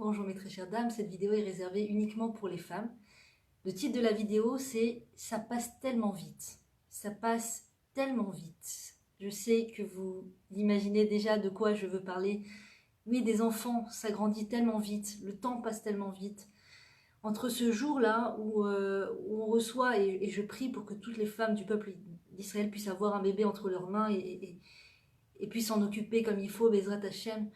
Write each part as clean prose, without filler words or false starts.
Bonjour mes très chères dames, cette vidéo est réservée uniquement pour les femmes. Le titre de la vidéo c'est « Ça passe tellement vite ». Ça passe tellement vite. Je sais que vous imaginez déjà de quoi je veux parler. Oui, des enfants, ça grandit tellement vite, le temps passe tellement vite. Entre ce jour-là où on reçoit, et je prie pour que toutes les femmes du peuple d'Israël puissent avoir un bébé entre leurs mains et puissent s'en occuper comme il faut, Bezrat Hashem.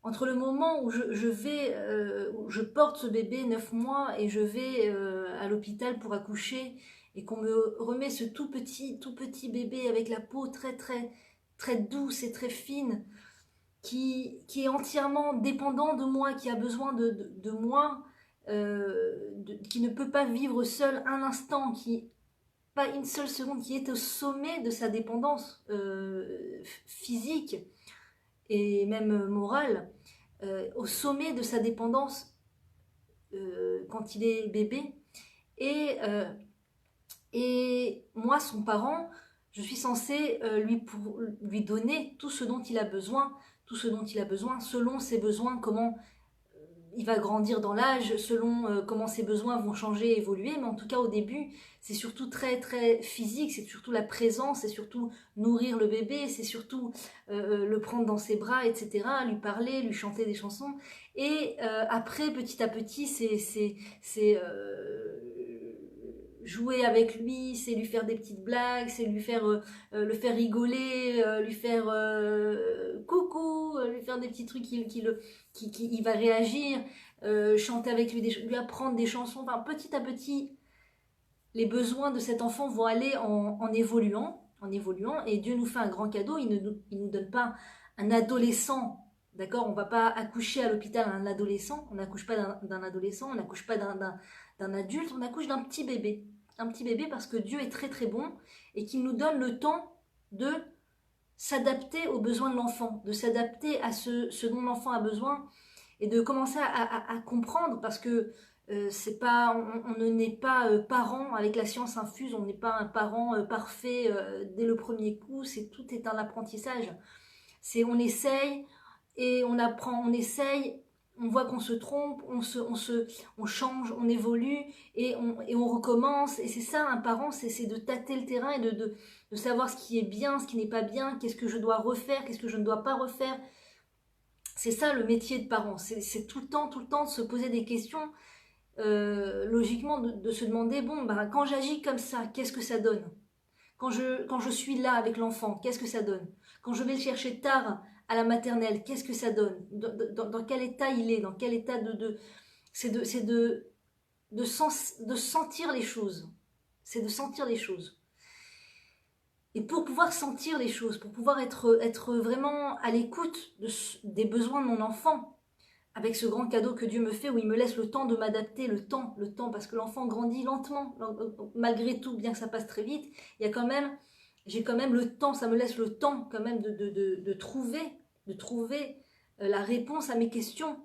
Entre le moment où où je porte ce bébé 9 mois et je vais à l'hôpital pour accoucher et qu'on me remet ce tout petit bébé avec la peau très douce et très fine qui est entièrement dépendant de moi, qui a besoin de moi, qui ne peut pas vivre seul un instant, qui pas une seule seconde, qui est au sommet de sa dépendance physique et même morale, au sommet de sa dépendance quand il est bébé. Et moi, son parent, je suis censée lui donner tout ce dont il a besoin, selon ses besoins, comment il va grandir dans l'âge, selon comment ses besoins vont changer, évoluer. Mais en tout cas, au début, c'est surtout très physique, c'est surtout la présence, c'est surtout nourrir le bébé, c'est surtout le prendre dans ses bras, etc., lui parler, lui chanter des chansons. Et après, petit à petit, c'est jouer avec lui, c'est lui faire des petites blagues, c'est lui faire le faire rigoler, lui faire coucou, lui faire des petits trucs il va réagir, chanter avec lui, lui apprendre des chansons. Enfin, petit à petit, les besoins de cet enfant vont aller en évoluant, et Dieu nous fait un grand cadeau. Il ne nous donne pas un adolescent. D'accord, on ne va pas accoucher à l'hôpital un adolescent, on n'accouche pas d'un adolescent, on n'accouche pas d'un adulte, on accouche d'un petit bébé. Un petit bébé parce que Dieu est très bon et qu'il nous donne le temps de s'adapter aux besoins de l'enfant, de s'adapter à ce dont l'enfant a besoin et de commencer à comprendre, parce que c'est pas, on ne naît pas parent avec la science infuse, on n'est pas un parent parfait dès le premier coup, tout est un apprentissage. On essaye et on apprend, on essaye, on voit qu'on se trompe, on change, on évolue et on recommence. Et c'est ça, un parent, c'est de tâter le terrain et de savoir ce qui est bien, ce qui n'est pas bien, qu'est-ce que je dois refaire, qu'est-ce que je ne dois pas refaire. C'est ça le métier de parent, c'est tout le temps de se poser des questions, logiquement de se demander, bon, ben, quand j'agis comme ça, qu'est-ce que ça donne? Quand je suis là avec l'enfant, qu'est-ce que ça donne? Quand je vais le chercher tard à la maternelle, qu'est-ce que ça donne? Dans quel état il est? Dans quel état c'est de sentir les choses. C'est de sentir les choses. Et pour pouvoir sentir les choses, pour pouvoir être vraiment à l'écoute des besoins de mon enfant, avec ce grand cadeau que Dieu me fait, où il me laisse le temps de m'adapter, le temps, parce que l'enfant grandit lentement, malgré tout, bien que ça passe très vite, j'ai quand même le temps, ça me laisse le temps quand même de trouver la réponse à mes questions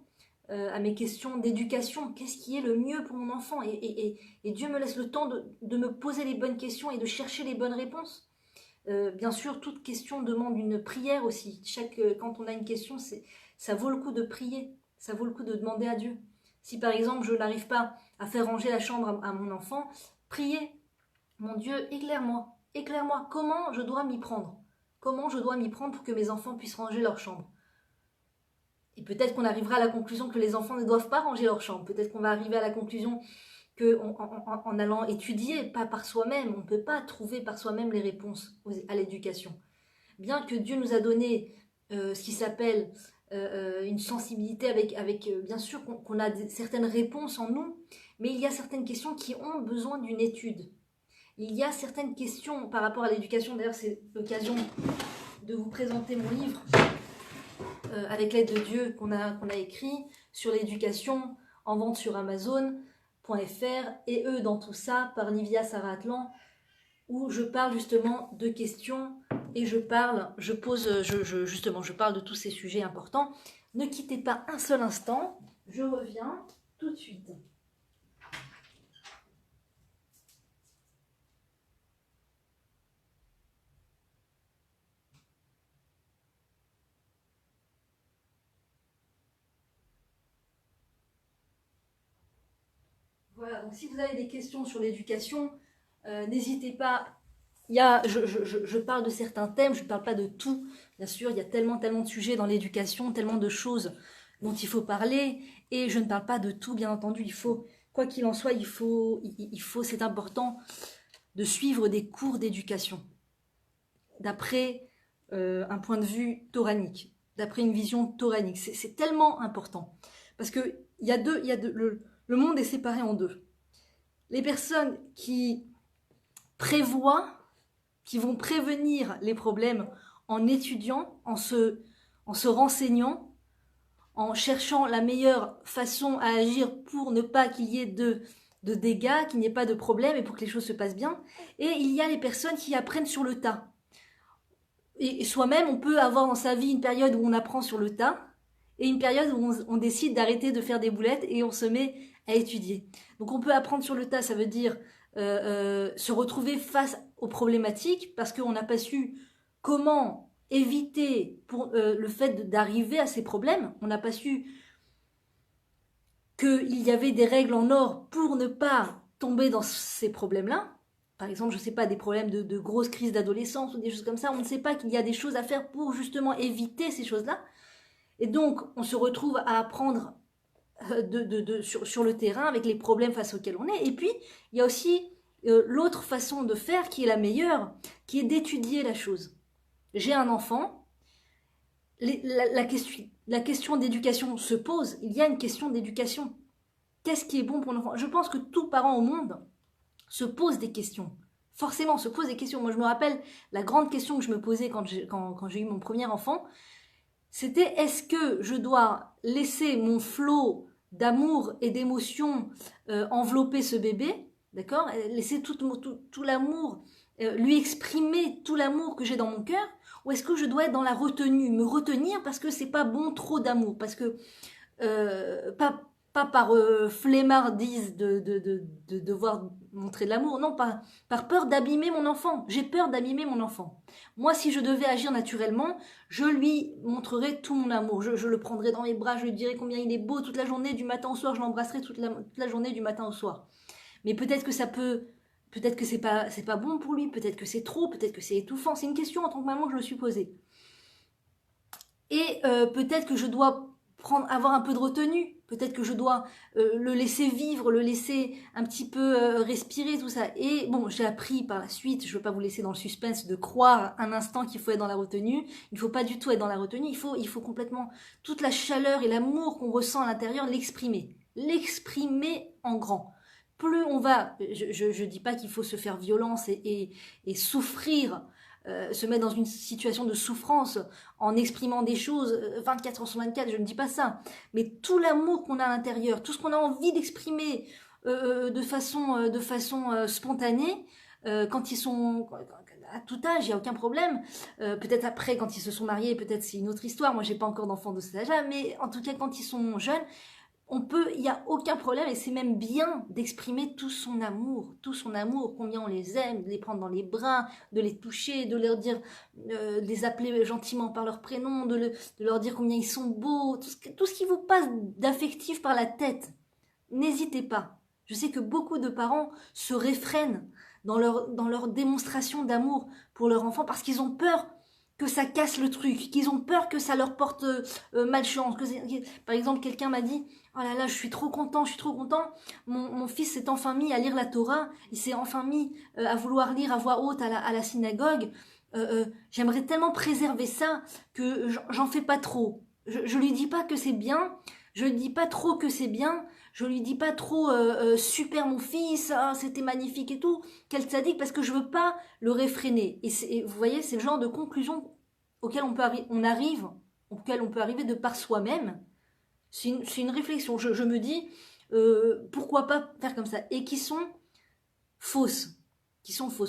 d'éducation. Qu'est-ce qui est le mieux pour mon enfant? Et Dieu me laisse le temps de me poser les bonnes questions et de chercher les bonnes réponses. Bien sûr, toute question demande une prière aussi. Quand on a une question, ça vaut le coup de prier. Ça vaut le coup de demander à Dieu. Si par exemple, je n'arrive pas à faire ranger la chambre à mon enfant, priez. Mon Dieu, éclaire-moi comment je dois m'y prendre. Comment je dois m'y prendre pour que mes enfants puissent ranger leur chambre. Et peut-être qu'on arrivera à la conclusion que les enfants ne doivent pas ranger leur chambre. Peut-être qu'on va arriver à la conclusion qu'en allant étudier, pas par soi-même, on ne peut pas trouver par soi-même les réponses à l'éducation. Bien que Dieu nous a donné ce qui s'appelle une sensibilité avec bien sûr qu'on a certaines réponses en nous, mais il y a certaines questions qui ont besoin d'une étude. Il y a certaines questions par rapport à l'éducation, d'ailleurs c'est l'occasion de vous présenter mon livre avec l'aide de Dieu qu'on a écrit sur l'éducation, en vente sur Amazon.fr, et eux dans tout ça par Livia Sarah Atlan, où je parle justement de questions et je parle de tous ces sujets importants. Ne quittez pas un seul instant, je reviens tout de suite. Voilà, donc si vous avez des questions sur l'éducation, n'hésitez pas. Je parle de certains thèmes, je ne parle pas de tout. Bien sûr, il y a tellement de sujets dans l'éducation, tellement de choses dont il faut parler. Et je ne parle pas de tout, bien entendu. Il faut, quoi qu'il en soit, c'est important de suivre des cours d'éducation d'après un point de vue toranique, d'après une vision toranique. C'est tellement important. Parce que le monde est séparé en deux. Les personnes qui prévoient, qui vont prévenir les problèmes en étudiant, en se renseignant, en cherchant la meilleure façon à agir pour ne pas qu'il y ait de dégâts, qu'il n'y ait pas de problème et pour que les choses se passent bien. Et il y a les personnes qui apprennent sur le tas. Et soi-même, on peut avoir dans sa vie une période où on apprend sur le tas et une période où on décide d'arrêter de faire des boulettes et on se met à étudier. Donc on peut apprendre sur le tas, ça veut dire se retrouver face aux problématiques parce qu'on n'a pas su comment éviter le fait d'arriver à ces problèmes. On n'a pas su qu'il y avait des règles en or pour ne pas tomber dans ces problèmes-là. Par exemple, je ne sais pas, des problèmes de grosses crises d'adolescence ou des choses comme ça. On ne sait pas qu'il y a des choses à faire pour justement éviter ces choses-là. Et donc, on se retrouve à apprendre sur le terrain avec les problèmes face auxquels on est. Et puis, il y a aussi l'autre façon de faire qui est la meilleure, qui est d'étudier la chose. J'ai un enfant, la question d'éducation se pose. Il y a une question d'éducation. Qu'est-ce qui est bon pour l'enfant? Je pense que tout parent au monde se pose des questions. Forcément, se pose des questions. Moi, je me rappelle la grande question que je me posais quand j'ai eu mon premier enfant, c'était est-ce que je dois laisser mon flot d'amour et d'émotion envelopper ce bébé, d'accord, laisser tout l'amour, lui exprimer tout l'amour que j'ai dans mon cœur, ou est-ce que je dois être dans la retenue, me retenir parce que c'est pas bon trop d'amour, parce que pas par flemmardise de devoir montrer de l'amour, non, par peur d'abîmer mon enfant. J'ai peur d'abîmer mon enfant. Moi, si je devais agir naturellement, je lui montrerais tout mon amour. Je le prendrais dans mes bras, je lui dirais combien il est beau toute la journée, du matin au soir, je l'embrasserais toute la journée, du matin au soir. Mais peut-être que peut-être que c'est pas bon pour lui, peut-être que c'est trop, peut-être que c'est étouffant. C'est une question en tant que maman que je me suis posée. Et peut-être que je dois avoir un peu de retenue, peut-être que je dois le laisser vivre, le laisser un petit peu respirer, tout ça. Et bon, j'ai appris par la suite, je ne veux pas vous laisser dans le suspense, de croire un instant qu'il faut être dans la retenue. Il ne faut pas du tout être dans la retenue, il faut complètement, toute la chaleur et l'amour qu'on ressent à l'intérieur, l'exprimer en grand. Plus on va, je dis pas qu'il faut se faire violence et souffrir, se mettre dans une situation de souffrance en exprimant des choses 24 heures sur 24, je ne dis pas ça, mais tout l'amour qu'on a à l'intérieur, tout ce qu'on a envie d'exprimer de façon spontanée, quand ils sont à tout âge, il n'y a aucun problème. Peut-être après, quand ils se sont mariés, peut-être c'est une autre histoire. Moi, j'ai pas encore d'enfants de cet âge-là, mais en tout cas, quand ils sont jeunes, il n'y a aucun problème et c'est même bien d'exprimer tout son amour, combien on les aime, de les prendre dans les bras, de les toucher, de leur dire, de les appeler gentiment par leur prénom, de leur dire combien ils sont beaux, tout ce qui vous passe d'affectif par la tête. N'hésitez pas. Je sais que beaucoup de parents se réfrènent dans leur démonstration d'amour pour leur enfant parce qu'ils ont peur que ça casse le truc, qu'ils ont peur que ça leur porte malchance. Par exemple, quelqu'un m'a dit « Oh là là, je suis trop content, mon fils s'est enfin mis à lire la Torah, il s'est enfin mis à vouloir lire à voix haute à la synagogue. J'aimerais tellement préserver ça que j'en fais pas trop. Je lui dis pas que c'est bien, je lui dis pas trop que c'est bien, je lui dis pas trop super mon fils, c'était magnifique et tout, quel tzaddik, parce que je veux pas le réfréner. Et vous voyez, c'est le genre de conclusion auquel on peut arriver de par soi-même. C'est une réflexion. Je me dis, pourquoi pas faire comme ça, et qui sont fausses.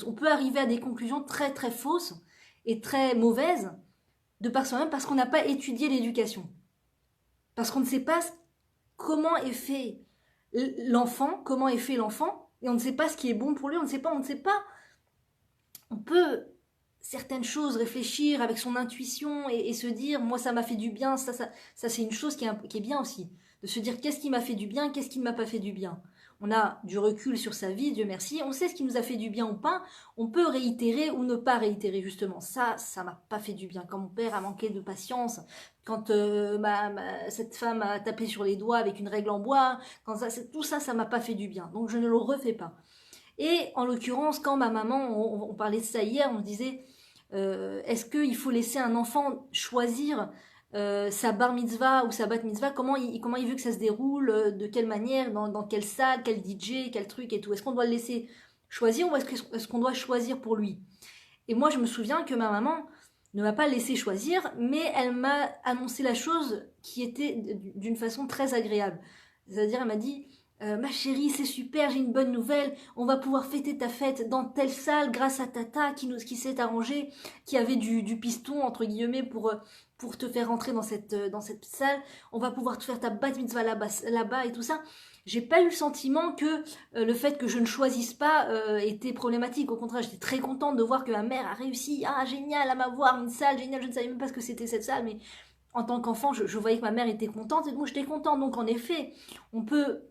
On peut arriver à des conclusions très très fausses et très mauvaises de par soi-même parce qu'on n'a pas étudié l'éducation. Parce qu'on ne sait pas comment est fait l'enfant, et on ne sait pas ce qui est bon pour lui, on ne sait pas. On peut certaines choses réfléchir avec son intuition et se dire, moi ça m'a fait du bien, ça c'est une chose qui est bien aussi, de se dire qu'est-ce qui m'a fait du bien, qu'est-ce qui ne m'a pas fait du bien. on a du recul sur sa vie, Dieu merci, on sait ce qui nous a fait du bien ou pas, on peut réitérer ou ne pas réitérer justement. Ça m'a pas fait du bien. Quand mon père a manqué de patience, quand cette femme a tapé sur les doigts avec une règle en bois, tout ça, ça m'a pas fait du bien. Donc je ne le refais pas. Et en l'occurrence, quand ma maman, on parlait de ça hier, on se disait, est-ce qu'il faut laisser un enfant choisir sa bar mitzvah ou sa bat mitzvah, comment il veut que ça se déroule, de quelle manière, dans quelle salle, quel DJ, quel truc et tout. Est-ce qu'on doit le laisser choisir ou est-ce qu'on doit choisir pour lui? Et moi, je me souviens que ma maman ne m'a pas laissé choisir, mais elle m'a annoncé la chose qui était d'une façon très agréable. C'est-à-dire, elle m'a dit, ma chérie, c'est super, j'ai une bonne nouvelle, on va pouvoir fêter ta fête dans telle salle grâce à Tata qui s'est arrangée, qui avait du piston, entre guillemets, pour te faire rentrer dans cette salle, on va pouvoir te faire ta bat mitzvah là-bas et tout ça. J'ai pas eu le sentiment que le fait que je ne choisisse pas était problématique. Au contraire, j'étais très contente de voir que ma mère a réussi, génial, à m'avoir une salle, génial, je ne savais même pas ce que c'était cette salle, mais en tant qu'enfant, je voyais que ma mère était contente, et donc j'étais contente. Donc en effet, on peut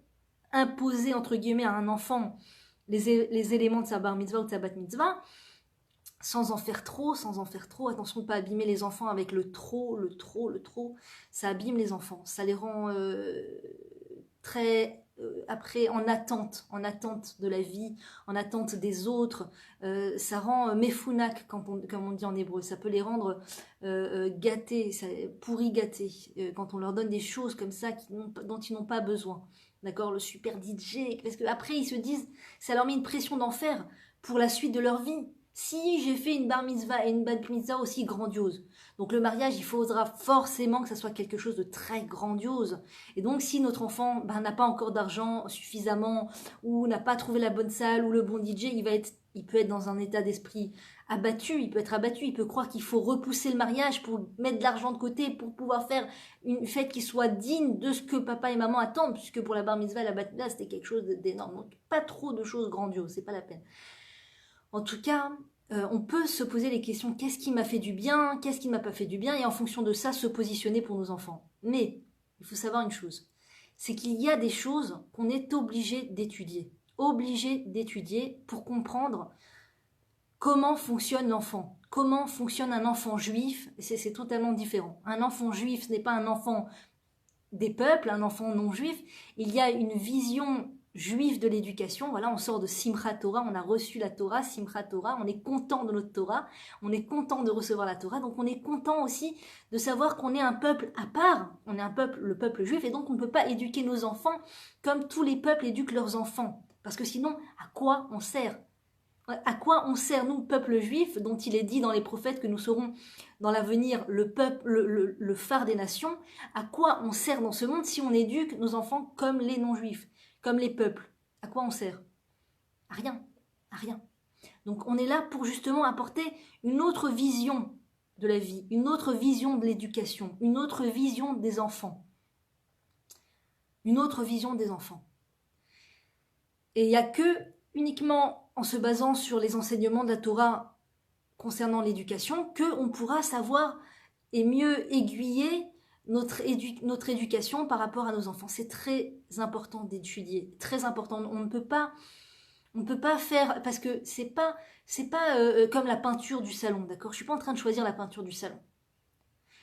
imposer, entre guillemets, à un enfant les éléments de sa bar mitzvah ou de sa bat mitzvah, sans en faire trop, attention de ne pas abîmer les enfants avec le trop, ça abîme les enfants, ça les rend très, après, en attente de la vie, en attente des autres, ça rend méfounak, comme on dit en hébreu, ça peut les rendre gâtés, pourris gâtés, quand on leur donne des choses comme ça dont ils n'ont pas besoin. D'accord, le super DJ, parce qu'après ils se disent, ça leur met une pression d'enfer pour la suite de leur vie. Si j'ai fait une bar mitzvah et une bat mitzvah aussi grandiose, donc le mariage, il faudra forcément que ça soit quelque chose de très grandiose. Et donc si notre enfant n'a pas encore d'argent suffisamment, ou n'a pas trouvé la bonne salle, ou le bon DJ, il peut être dans un état d'esprit abattu, il peut croire qu'il faut repousser le mariage pour mettre de l'argent de côté, pour pouvoir faire une fête qui soit digne de ce que papa et maman attendent, puisque pour la bar mitzvah et la bat mitzvah, c'était quelque chose d'énorme. Donc pas trop de choses grandioses, c'est pas la peine. En tout cas, on peut se poser les questions, qu'est-ce qui m'a fait du bien, qu'est-ce qui ne m'a pas fait du bien, et en fonction de ça, se positionner pour nos enfants. Mais, il faut savoir une chose, c'est qu'il y a des choses qu'on est obligé d'étudier pour comprendre comment fonctionne l'enfant, comment fonctionne un enfant juif, c'est totalement différent. Un enfant juif, ce n'est pas un enfant des peuples, un enfant non juif, il y a une vision juif de l'éducation. Voilà, on sort de Simchat Torah, on a reçu la Torah, Simchat Torah, on est content de notre Torah, on est content de recevoir la Torah, donc on est content aussi de savoir qu'on est un peuple à part, on est le peuple juif, et donc on ne peut pas éduquer nos enfants comme tous les peuples éduquent leurs enfants, parce que sinon, à quoi on sert? À quoi on sert, nous, peuple juif, dont il est dit dans les prophètes que nous serons dans l'avenir le peuple, le phare des nations? À quoi on sert dans ce monde si on éduque nos enfants comme les non-juifs, comme les peuples? À quoi on sert? À rien, à rien. Donc on est là pour justement apporter une autre vision de la vie, une autre vision de l'éducation, une autre vision des enfants. Une autre vision des enfants. Et il n'y a que uniquement en se basant sur les enseignements de la Torah concernant l'éducation qu'on pourra savoir et mieux aiguiller notre éducation par rapport à nos enfants. C'est très important d'étudier, très important. On ne peut pas faire, parce que c'est pas comme la peinture du salon, d'accord? Je suis pas en train de choisir la peinture du salon.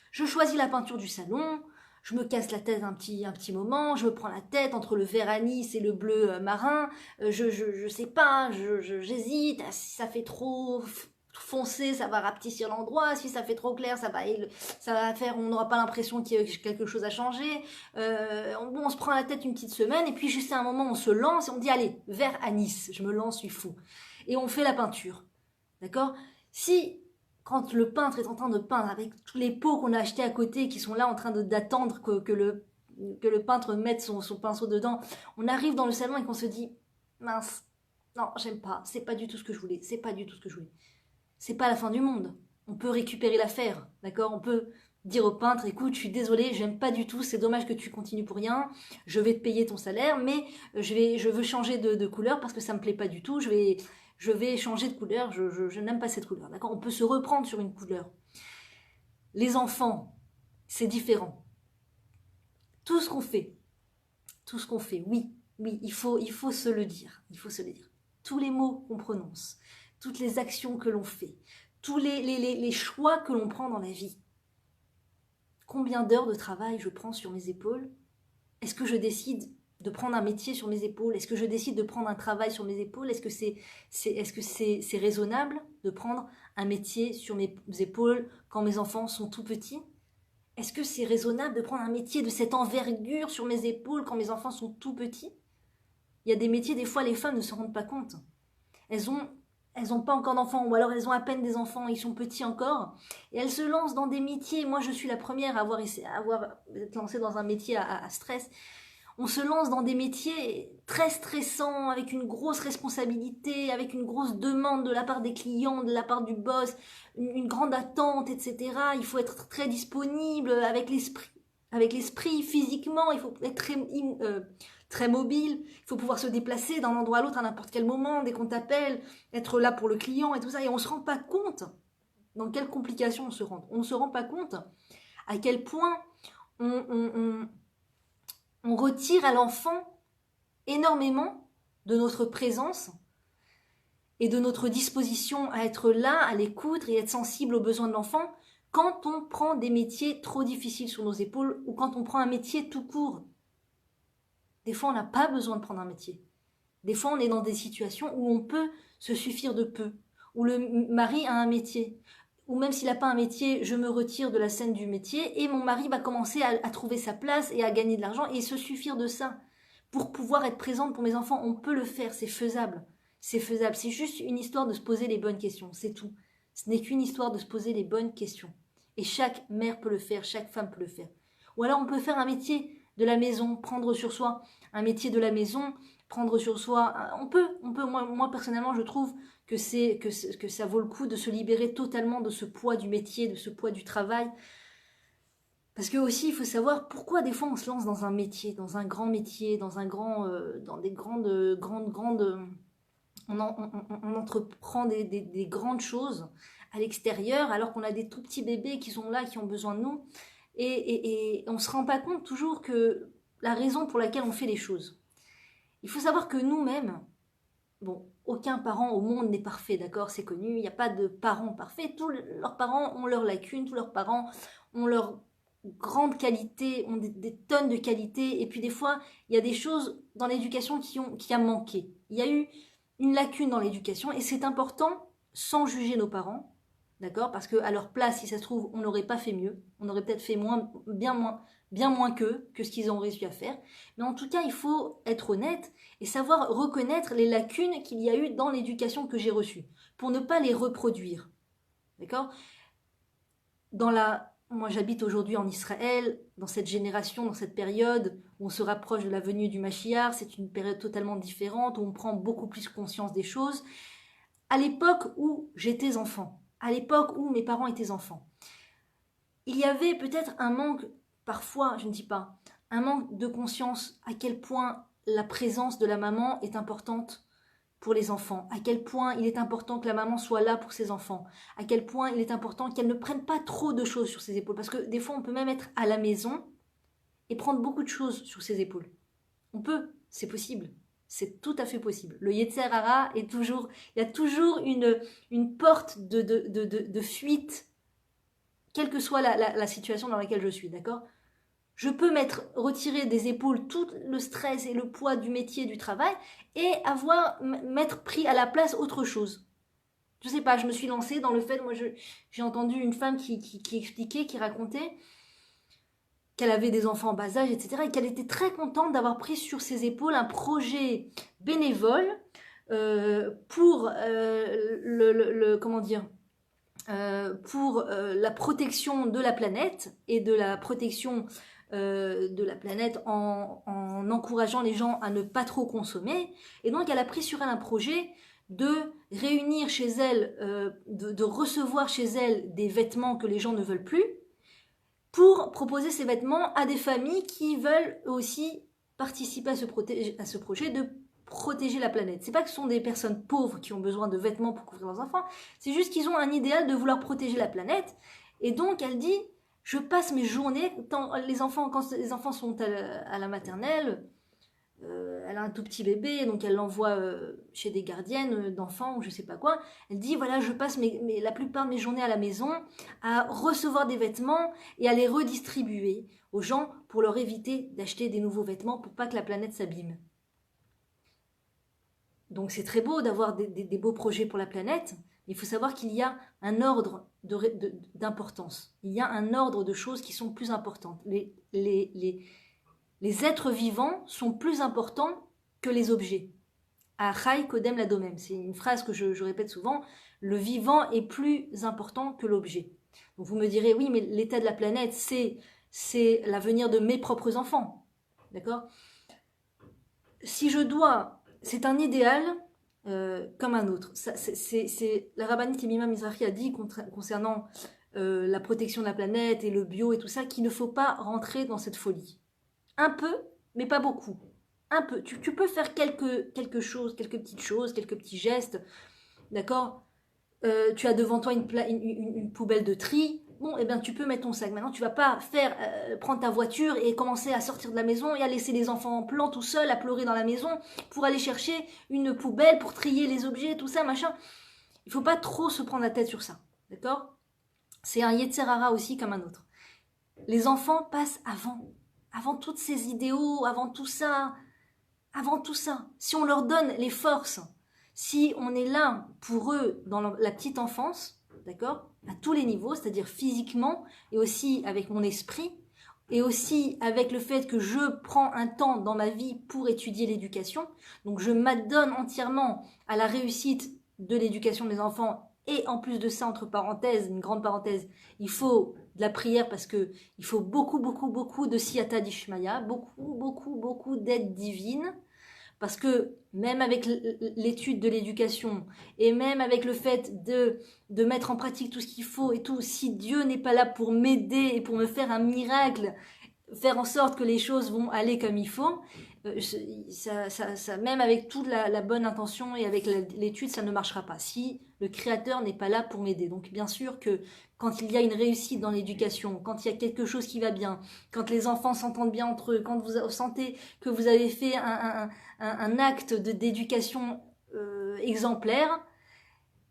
Je choisis la peinture du salon, je me casse la tête un petit moment, je me prends la tête entre le vert anis et le bleu marin, je sais pas, j'hésite, si ça fait trop foncé, ça va rapetissir l'endroit, si ça fait trop clair, ça va faire, on n'aura pas l'impression qu'il y a quelque chose à changer. On se prend la tête une petite semaine, et puis juste à un moment, on se lance et on dit, allez, vert anis, je me lance, je suis fou. Et on fait la peinture, d'accord? Si quand le peintre est en train de peindre avec tous les pots qu'on a achetés à côté qui sont là en train d'attendre que le peintre mette son pinceau dedans, on arrive dans le salon et qu'on se dit mince, non, j'aime pas, c'est pas du tout ce que je voulais, c'est pas la fin du monde, on peut récupérer l'affaire, d'accord? On peut dire au peintre, écoute, je suis désolée, j'aime pas du tout, c'est dommage que tu continues pour rien, je vais te payer ton salaire, mais je veux changer de couleur parce que ça me plaît pas du tout, je vais changer de couleur, je n'aime pas cette couleur, d'accord? On peut se reprendre sur une couleur. Les enfants, c'est différent. Tout ce qu'on fait, oui, Oui, il faut se le dire. Il faut se le dire. Tous les mots qu'on prononce, toutes les actions que l'on fait, tous les choix que l'on prend dans la vie. Combien d'heures de travail je prends sur mes épaules? Est-ce que je décide de prendre un métier sur mes épaules? Est-ce que je décide de prendre un travail sur mes épaules? Est-ce que c'est raisonnable de prendre un métier sur mes épaules quand mes enfants sont tout petits? Est-ce que c'est raisonnable de prendre un métier de cette envergure sur mes épaules quand mes enfants sont tout petits? Il y a des métiers, des fois, les femmes ne se rendent pas compte. Elles ont pas encore d'enfants, ou alors elles ont à peine des enfants, ils sont petits encore, et elles se lancent dans des métiers. Moi, je suis la première à avoir été lancée dans un métier à stress. On se lance dans des métiers très stressants, avec une grosse responsabilité, avec une grosse demande de la part des clients, de la part du boss, une grande attente, etc. Il faut être très disponible avec l'esprit physiquement, il faut être très mobile, il faut pouvoir se déplacer d'un endroit à l'autre à n'importe quel moment, dès qu'on t'appelle, être là pour le client et tout ça, et on ne se rend pas compte dans quelles complications on se rend. On ne se rend pas compte à quel point on retire à l'enfant énormément de notre présence et de notre disposition à être là, à l'écoute et être sensible aux besoins de l'enfant quand on prend des métiers trop difficiles sur nos épaules ou quand on prend un métier tout court. Des fois, on n'a pas besoin de prendre un métier. Des fois, on est dans des situations où on peut se suffire de peu, où le mari a un métier, ou même s'il n'a pas un métier, je me retire de la scène du métier et mon mari va commencer à trouver sa place et à gagner de l'argent et se suffire de ça. Pour pouvoir être présente pour mes enfants, on peut le faire, c'est faisable. C'est faisable, c'est juste une histoire de se poser les bonnes questions, c'est tout. Ce n'est qu'une histoire de se poser les bonnes questions. Et chaque mère peut le faire, chaque femme peut le faire. Ou alors on peut faire un métier de la maison, prendre sur soi un métier de la maison, prendre sur soi, on peut, moi personnellement je trouve que ça vaut le coup de se libérer totalement de ce poids du métier, de ce poids du travail. Parce que aussi, il faut savoir pourquoi des fois on se lance dans un métier, dans un grand métier, dans des grandes, on entreprend des grandes choses à l'extérieur, alors qu'on a des tout petits bébés qui sont là, qui ont besoin de nous, et on se rend pas compte toujours que la raison pour laquelle on fait les choses. Il faut savoir que nous-mêmes, bon, aucun parent au monde n'est parfait, d'accord, c'est connu, il n'y a pas de parents parfaits, tous leurs parents ont leurs lacunes, tous leurs parents ont leurs grandes qualités, ont des tonnes de qualités, et puis des fois, il y a des choses dans l'éducation qui a manqué. Il y a eu une lacune dans l'éducation, et c'est important, sans juger nos parents, d'accord, parce qu'à leur place, si ça se trouve, on n'aurait pas fait mieux, on aurait peut-être fait bien moins que ce qu'ils ont réussi à faire, mais en tout cas, il faut être honnête et savoir reconnaître les lacunes qu'il y a eu dans l'éducation que j'ai reçue, pour ne pas les reproduire, d'accord. Moi, j'habite aujourd'hui en Israël, dans cette génération, dans cette période où on se rapproche de la venue du Mashiach. C'est une période totalement différente, où on prend beaucoup plus conscience des choses. À l'époque où j'étais enfant, à l'époque où mes parents étaient enfants, il y avait peut-être un manque, parfois, je ne dis pas, un manque de conscience à quel point la présence de la maman est importante pour les enfants, à quel point il est important que la maman soit là pour ses enfants, à quel point il est important qu'elle ne prenne pas trop de choses sur ses épaules, parce que des fois on peut même être à la maison et prendre beaucoup de choses sur ses épaules. On peut, c'est possible, c'est tout à fait possible. Le Yetzer Hara il y a toujours une porte de fuite, quelle que soit la situation dans laquelle je suis, d'accord ? Je peux retirer des épaules tout le stress et le poids du métier, du travail, et m'être pris à la place autre chose. Je sais pas, je me suis lancée dans le fait, moi j'ai entendu une femme qui expliquait, qui racontait qu'elle avait des enfants en bas âge, etc., et qu'elle était très contente d'avoir pris sur ses épaules un projet bénévole pour pour la protection de la planète et de la protection de la planète en encourageant les gens à ne pas trop consommer. Et donc elle a pris sur elle un projet de réunir chez elle, de recevoir chez elle des vêtements que les gens ne veulent plus, pour proposer ces vêtements à des familles qui veulent aussi participer à ce projet de protéger la planète. C'est pas que ce sont des personnes pauvres qui ont besoin de vêtements pour couvrir leurs enfants, c'est juste qu'ils ont un idéal de vouloir protéger la planète. Et donc elle dit, je passe mes journées, quand les enfants sont à la maternelle, elle a un tout petit bébé, donc elle l'envoie chez des gardiennes d'enfants ou je sais pas quoi. Elle dit voilà, je passe la plupart de mes journées à la maison à recevoir des vêtements et à les redistribuer aux gens pour leur éviter d'acheter des nouveaux vêtements pour pas que la planète s'abîme. Donc c'est très beau d'avoir des beaux projets pour la planète, mais il faut savoir qu'il y a un ordre d'importance. Il y a un ordre de choses qui sont plus importantes. Les êtres vivants sont plus importants que les objets. Achai kodem ladomem. C'est une phrase que je répète souvent. Le vivant est plus important que l'objet. Donc vous me direz, oui, mais l'état de la planète, c'est l'avenir de mes propres enfants. D'accord ? Si je dois... C'est un idéal comme un autre. La rabbinite Yemima Mizrahi a dit concernant la protection de la planète et le bio et tout ça, qu'il ne faut pas rentrer dans cette folie. Un peu, mais pas beaucoup. Un peu. Tu peux faire quelque chose, quelques petites choses, quelques petits gestes. D'accord ? Tu as devant toi une poubelle de tri. Bon, eh bien, tu peux mettre ton sac. Maintenant, tu vas pas prendre ta voiture et commencer à sortir de la maison et à laisser les enfants en plan tout seuls, à pleurer dans la maison pour aller chercher une poubelle pour trier les objets, tout ça, machin. Il faut pas trop se prendre la tête sur ça. D'accord ? C'est un Yetzer Hara aussi comme un autre. Les enfants passent avant toutes ces idéaux, avant tout ça. Si on leur donne les forces, si on est là pour eux dans la petite enfance, d'accord, à tous les niveaux, c'est-à-dire physiquement et aussi avec mon esprit, et aussi avec le fait que je prends un temps dans ma vie pour étudier l'éducation, donc je m'adonne entièrement à la réussite de l'éducation de mes enfants, et en plus de ça, entre parenthèses, une grande parenthèse, il faut de la prière parce que il faut beaucoup de siyata d'Ishmaya, beaucoup d'aide divine, parce que même avec l'étude de l'éducation et même avec le fait de mettre en pratique tout ce qu'il faut et tout, si Dieu n'est pas là pour m'aider et pour me faire un miracle, faire en sorte que les choses vont aller comme il faut, même avec toute la bonne intention et avec l'étude, ça ne marchera pas. Si le Créateur n'est pas là pour m'aider. Donc bien sûr que quand il y a une réussite dans l'éducation, quand il y a quelque chose qui va bien, quand les enfants s'entendent bien entre eux, quand vous sentez que vous avez fait un acte d'éducation exemplaire,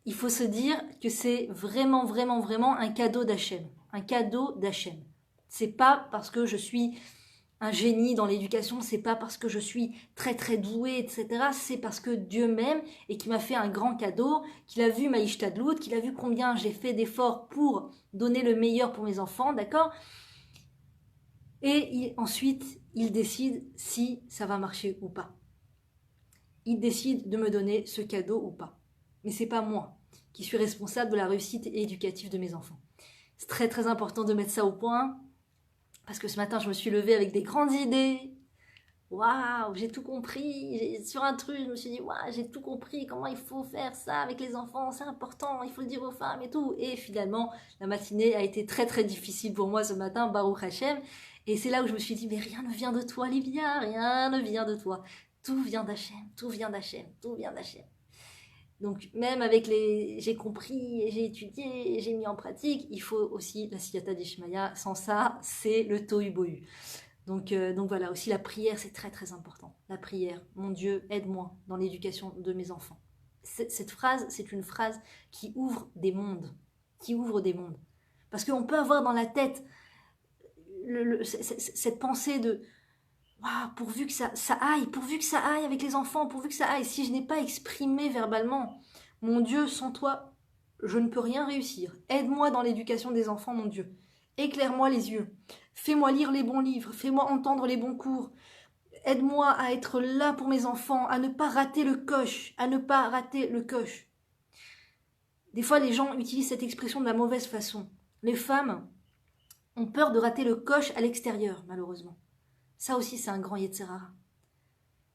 il faut se dire que c'est vraiment un cadeau d'Hachem. Un cadeau d'Hachem. C'est pas parce que je suis un génie dans l'éducation, c'est pas parce que je suis très douée, etc. C'est parce que Dieu m'aime et qu'il m'a fait un grand cadeau, qu'il a vu ma ishtadlout, qu'il a vu combien j'ai fait d'efforts pour donner le meilleur pour mes enfants, d'accord ? Et ensuite, il décide si ça va marcher ou pas. Il décide de me donner ce cadeau ou pas. Mais c'est pas moi qui suis responsable de la réussite éducative de mes enfants. C'est très important de mettre ça au point. Parce que ce matin, je me suis levée avec des grandes idées. Waouh, j'ai tout compris. Sur un truc, je me suis dit, waouh, j'ai tout compris. Comment il faut faire ça avec les enfants, c'est important. Il faut le dire aux femmes et tout. Et finalement, la matinée a été très difficile pour moi ce matin, Baruch Hashem. Et c'est là où je me suis dit, mais rien ne vient de toi, Livia. Rien ne vient de toi. Tout vient d'Hachem. Tout vient d'Hachem. Tout vient d'Hachem. Donc même avec j'ai compris, j'ai étudié, j'ai mis en pratique, il faut aussi la siyata d'Ishmaya. Sans ça, c'est le tohu bohu. Donc voilà, aussi la prière, c'est très important. La prière, mon Dieu, aide-moi dans l'éducation de mes enfants. Cette phrase, c'est une phrase qui ouvre des mondes. Parce qu'on peut avoir dans la tête cette pensée de waouh, pourvu que ça aille avec les enfants, pourvu que ça aille. Si je n'ai pas exprimé verbalement, mon Dieu, sans toi, je ne peux rien réussir. Aide-moi dans l'éducation des enfants, mon Dieu. Éclaire-moi les yeux. Fais-moi lire les bons livres. Fais-moi entendre les bons cours. Aide-moi à être là pour mes enfants, à ne pas rater le coche. Des fois, les gens utilisent cette expression de la mauvaise façon. Les femmes ont peur de rater le coche à l'extérieur, malheureusement. Ça aussi, c'est un grand Yetzer Hara.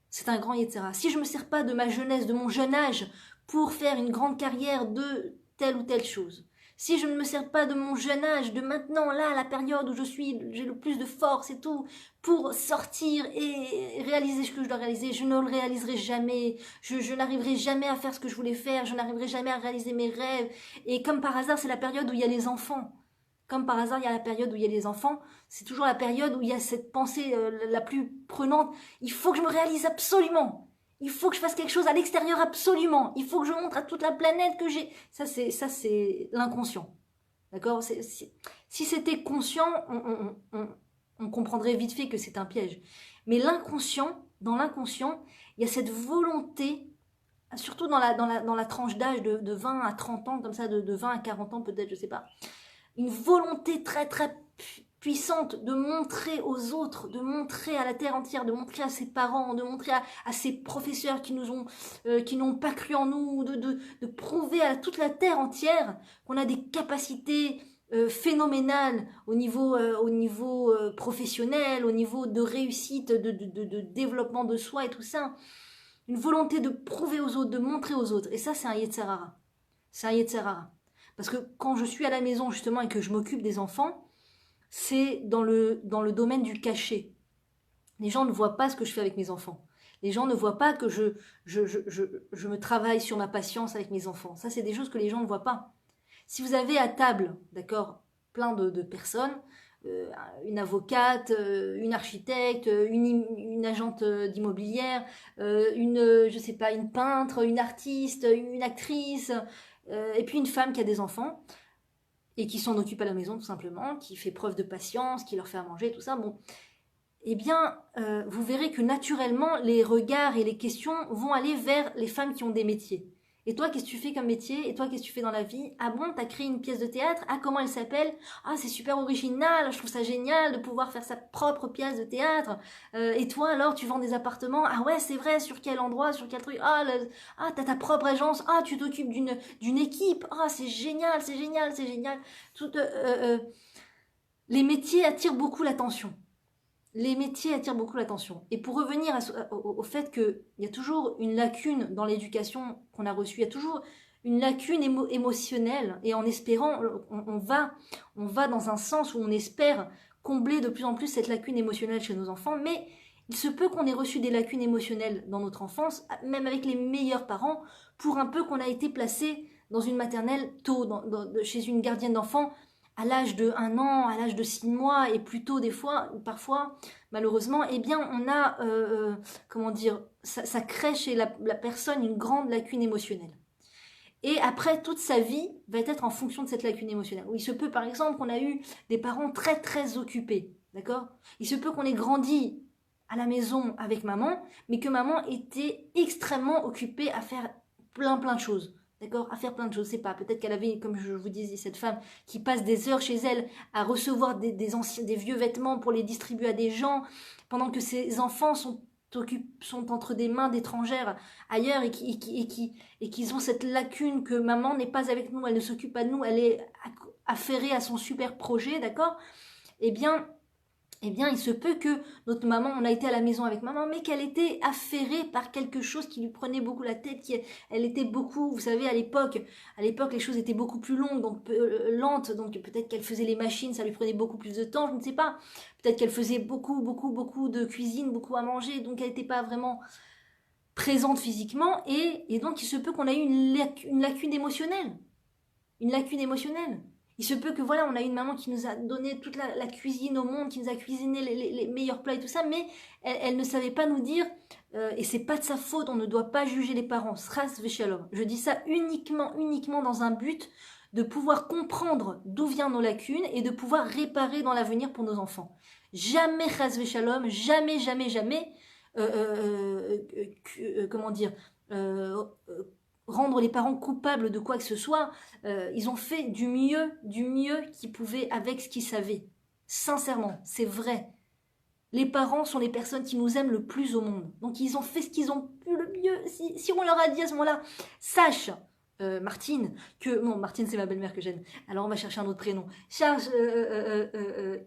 C'est un grand Yetzer Hara. Si je ne me sers pas de ma jeunesse, de mon jeune âge, pour faire une grande carrière de telle ou telle chose, si je ne me sers pas de mon jeune âge, de maintenant, là, la période où j'ai le plus de force et tout, pour sortir et réaliser ce que je dois réaliser, je ne le réaliserai jamais. Je n'arriverai jamais à faire ce que je voulais faire, je n'arriverai jamais à réaliser mes rêves. Et comme par hasard, c'est la période où il y a les enfants. comme par hasard, il y a la période où il y a les enfants, c'est toujours la période où il y a cette pensée la plus prenante. Il faut que je me réalise absolument. Il faut que je fasse quelque chose à l'extérieur absolument. Il faut que je montre à toute la planète que j'ai... Ça, c'est l'inconscient. D'accord? Si c'était conscient, on comprendrait vite fait que c'est un piège. Mais l'inconscient, dans l'inconscient, il y a cette volonté, surtout dans la tranche d'âge de 20 à 30 ans, comme ça, de 20 à 40 ans peut-être, je sais pas, une volonté très très puissante de montrer aux autres, de montrer à la terre entière, de montrer à ses parents, de montrer à ses professeurs qui n'ont pas cru en nous, de prouver à toute la terre entière qu'on a des capacités phénoménales au niveau professionnel, au niveau de réussite, de développement de soi et tout ça. Une volonté de prouver aux autres, de montrer aux autres. Et ça, c'est un Yetzer Hara. C'est un Yetzer Hara. Parce que quand je suis à la maison, justement, et que je m'occupe des enfants, c'est dans le domaine du cachet. Les gens ne voient pas ce que je fais avec mes enfants. Les gens ne voient pas que je me travaille sur ma patience avec mes enfants. Ça, c'est des choses que les gens ne voient pas. Si vous avez à table, d'accord, plein de personnes, une avocate, une architecte, une agente d'immobilière, je sais pas, une peintre, une artiste, une actrice, et puis une femme qui a des enfants et qui s'en occupe à la maison tout simplement, qui fait preuve de patience, qui leur fait à manger, tout ça, bon, eh bien, vous verrez que naturellement, les regards et les questions vont aller vers les femmes qui ont des métiers. Et toi, qu'est-ce que tu fais comme métier? Et toi, qu'est-ce que tu fais dans la vie? Ah bon, t'as créé une pièce de théâtre? Ah, comment elle s'appelle? Ah, c'est super original, je trouve ça génial de pouvoir faire sa propre pièce de théâtre. Et toi, alors, tu vends des appartements? Ah ouais, c'est vrai, sur quel endroit, sur quel truc? Ah, t'as ta propre agence? Ah, tu t'occupes d'une équipe? Ah, c'est génial, c'est génial, c'est génial. Les métiers attirent beaucoup l'attention. Les métiers attirent beaucoup l'attention. Et pour revenir au fait qu'il y a toujours une lacune dans l'éducation qu'on a reçue, il y a toujours une lacune émotionnelle, et en espérant, on va dans un sens où on espère combler de plus en plus cette lacune émotionnelle chez nos enfants, mais il se peut qu'on ait reçu des lacunes émotionnelles dans notre enfance, même avec les meilleurs parents, pour un peu qu'on a été placé dans une maternelle tôt, chez une gardienne d'enfants, à l'âge de 1 an, à l'âge de 6 mois, et plus tôt des fois, parfois, malheureusement, eh bien, on a, comment dire, ça crée chez la personne une grande lacune émotionnelle. Et après, toute sa vie va être en fonction de cette lacune émotionnelle. Où il se peut, par exemple, qu'on a eu des parents très, très occupés, d'accord? Il se peut qu'on ait grandi à la maison avec maman, mais que maman était extrêmement occupée à faire plein de choses. D'accord? À faire plein de choses, je sais pas. Peut-être qu'elle avait, comme je vous disais, cette femme qui passe des heures chez elle à recevoir des vieux vêtements pour les distribuer à des gens, pendant que ses enfants sont entre des mains d'étrangères ailleurs, et qu'ils ont cette lacune que maman n'est pas avec nous, elle ne s'occupe pas de nous, elle est affairée à son super projet, d'accord? Eh bien, il se peut que notre maman, on a été à la maison avec maman, mais qu'elle était affairée par quelque chose qui lui prenait beaucoup la tête, elle était beaucoup, vous savez, à l'époque, les choses étaient beaucoup plus longues, donc lentes, donc peut-être qu'elle faisait les machines, ça lui prenait beaucoup plus de temps, je ne sais pas. Peut-être qu'elle faisait beaucoup de cuisine, beaucoup à manger, donc elle n'était pas vraiment présente physiquement, et donc il se peut qu'on ait eu une lacune émotionnelle. Une lacune émotionnelle. Il se peut que voilà, on a une maman qui nous a donné toute la cuisine au monde, qui nous a cuisiné les meilleurs plats et tout ça, mais elle ne savait pas nous dire, et c'est pas de sa faute, on ne doit pas juger les parents, sras veshalom. Je dis ça uniquement dans un but de pouvoir comprendre d'où viennent nos lacunes et de pouvoir réparer dans l'avenir pour nos enfants. Jamais sras veshalom, jamais, comment dire, rendre les parents coupables de quoi que ce soit. Ils ont fait du mieux qu'ils pouvaient avec ce qu'ils savaient. Sincèrement, c'est vrai. Les parents sont les personnes qui nous aiment le plus au monde. Donc ils ont fait ce qu'ils ont pu le mieux. Si on leur a dit à ce moment-là, sache, Martine, que... Non, Martine, c'est ma belle-mère que j'aime. Alors on va chercher un autre prénom. Sache,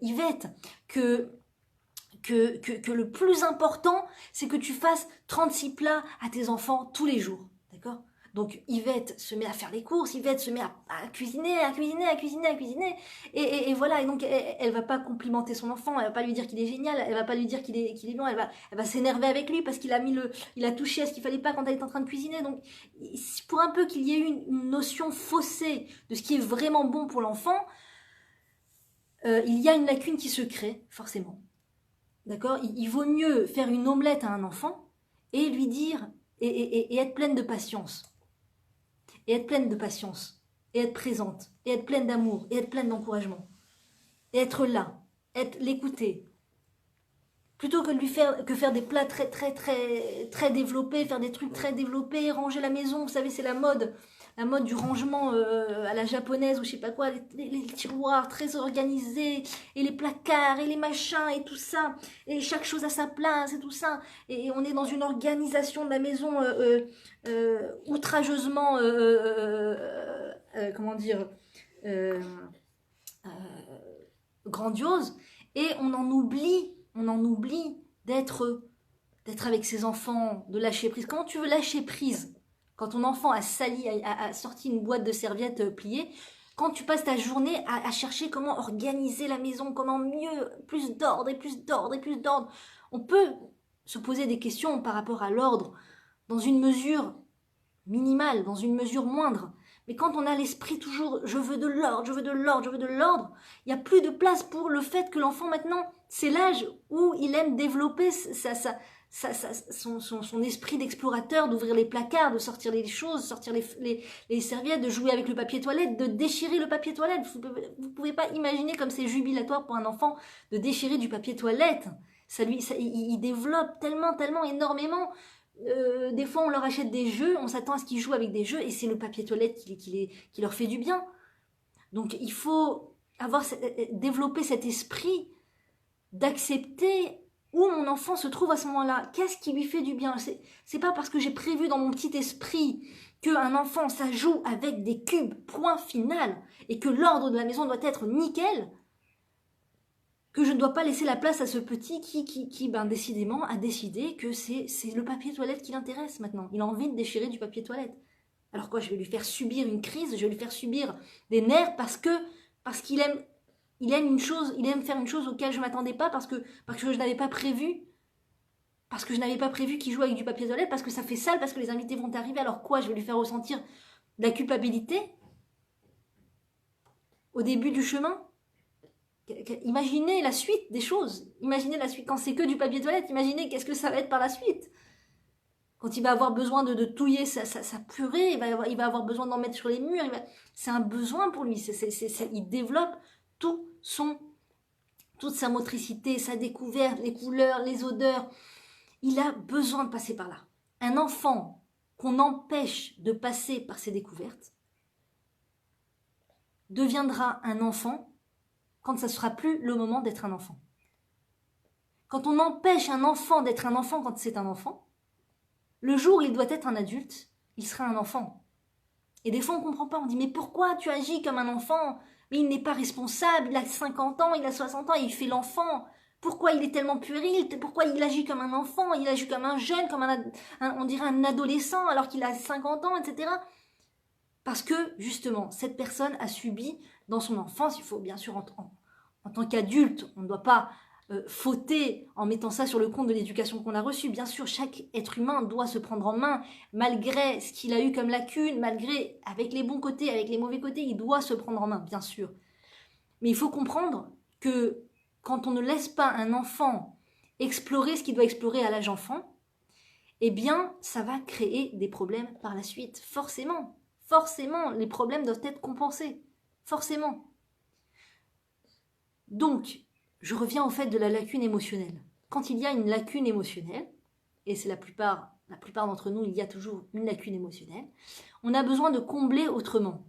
Yvette, que le plus important, c'est que tu fasses 36 plats à tes enfants tous les jours. D'accord ? Donc Yvette se met à faire les courses, Yvette se met à cuisiner, et voilà. Et donc elle va pas complimenter son enfant, elle va pas lui dire qu'il est génial, elle va pas lui dire qu'il est bon, elle va s'énerver avec lui parce qu'il a touché à ce qu'il fallait pas quand elle est en train de cuisiner. Donc pour un peu qu'il y ait une notion faussée de ce qui est vraiment bon pour l'enfant, il y a une lacune qui se crée, forcément. D'accord? Il vaut mieux faire une omelette à un enfant et lui dire, et être pleine de patience. Et être pleine de patience. Et être présente. Et être pleine d'amour. Et être pleine d'encouragement. Et être là. L'écouter. Plutôt que de lui faire des plats très développés, faire des trucs très développés, ranger la maison, vous savez, c'est la mode du rangement à la japonaise ou je sais pas quoi, les tiroirs très organisés, et les placards, et les machins, et tout ça, et chaque chose à sa place, et tout ça, et on est dans une organisation de la maison outrageusement, comment dire, euh, euh, grandiose, et on en oublie d'être avec ses enfants, de lâcher prise. Comment tu veux lâcher prise quand ton enfant a sorti une boîte de serviettes pliées, quand tu passes ta journée à chercher comment organiser la maison, comment mieux, plus d'ordre et plus d'ordre et plus d'ordre. On peut se poser des questions par rapport à l'ordre dans une mesure minimale, dans une mesure moindre. Mais quand on a l'esprit toujours je veux de l'ordre, je veux de l'ordre, je veux de l'ordre, il n'y a plus de place pour le fait que l'enfant maintenant, c'est l'âge où il aime développer son esprit d'explorateur, d'ouvrir les placards, de sortir les choses, sortir les serviettes, de jouer avec le papier toilette, de déchirer le papier toilette. Vous ne pouvez pas imaginer comme c'est jubilatoire pour un enfant de déchirer du papier toilette. Il développe tellement énormément. Des fois on leur achète des jeux, on s'attend à ce qu'ils jouent avec des jeux et c'est le papier toilette qui leur fait du bien. Donc il faut développer cet esprit d'accepter où mon enfant se trouve à ce moment-là. Qu'est-ce qui lui fait du bien? C'est pas parce que j'ai prévu dans mon petit esprit qu'un enfant ça joue avec des cubes, point final, et que l'ordre de la maison doit être nickel, que je ne dois pas laisser la place à ce petit qui décidément, a décidé que c'est le papier toilette qui l'intéresse maintenant. Il a envie de déchirer du papier toilette. Alors quoi, je vais lui faire subir une crise, je vais lui faire subir des nerfs parce qu'il aime une chose, il aime faire une chose auquel je ne m'attendais pas parce que je n'avais pas prévu. Parce que je n'avais pas prévu qu'il joue avec du papier toilette, parce que ça fait sale, parce que les invités vont arriver. Alors quoi, je vais lui faire ressentir de la culpabilité au début du chemin? Imaginez la suite des choses. Imaginez la suite. Quand c'est que du papier toilette, imaginez qu'est-ce que ça va être par la suite. Quand il va avoir besoin de touiller sa purée, il va avoir besoin d'en mettre sur les murs. C'est un besoin pour lui. Il développe toute sa motricité, sa découverte, les couleurs, les odeurs. Il a besoin de passer par là. Un enfant qu'on empêche de passer par ses découvertes deviendra un enfant quand ça ne sera plus le moment d'être un enfant. Quand on empêche un enfant d'être un enfant quand c'est un enfant, le jour où il doit être un adulte, il sera un enfant. Et des fois on ne comprend pas, on dit mais pourquoi tu agis comme un enfant? Mais il n'est pas responsable, il a 50 ans, il a 60 ans, il fait l'enfant. Pourquoi il est tellement puéril? Pourquoi il agit comme un enfant? Il agit comme un jeune, comme on dirait un adolescent alors qu'il a 50 ans, etc. Parce que, justement, cette personne a subi dans son enfance, il faut bien sûr, en tant qu'adulte, on ne doit pas fauter en mettant ça sur le compte de l'éducation qu'on a reçue. Bien sûr, chaque être humain doit se prendre en main, malgré ce qu'il a eu comme lacune, malgré, avec les bons côtés, avec les mauvais côtés, il doit se prendre en main, bien sûr. Mais il faut comprendre que quand on ne laisse pas un enfant explorer ce qu'il doit explorer à l'âge enfant, eh bien, ça va créer des problèmes par la suite, forcément. Forcément, les problèmes doivent être compensés. Forcément. Donc, je reviens au fait de la lacune émotionnelle. Quand il y a une lacune émotionnelle, et c'est la plupart d'entre nous, il y a toujours une lacune émotionnelle, on a besoin de combler autrement.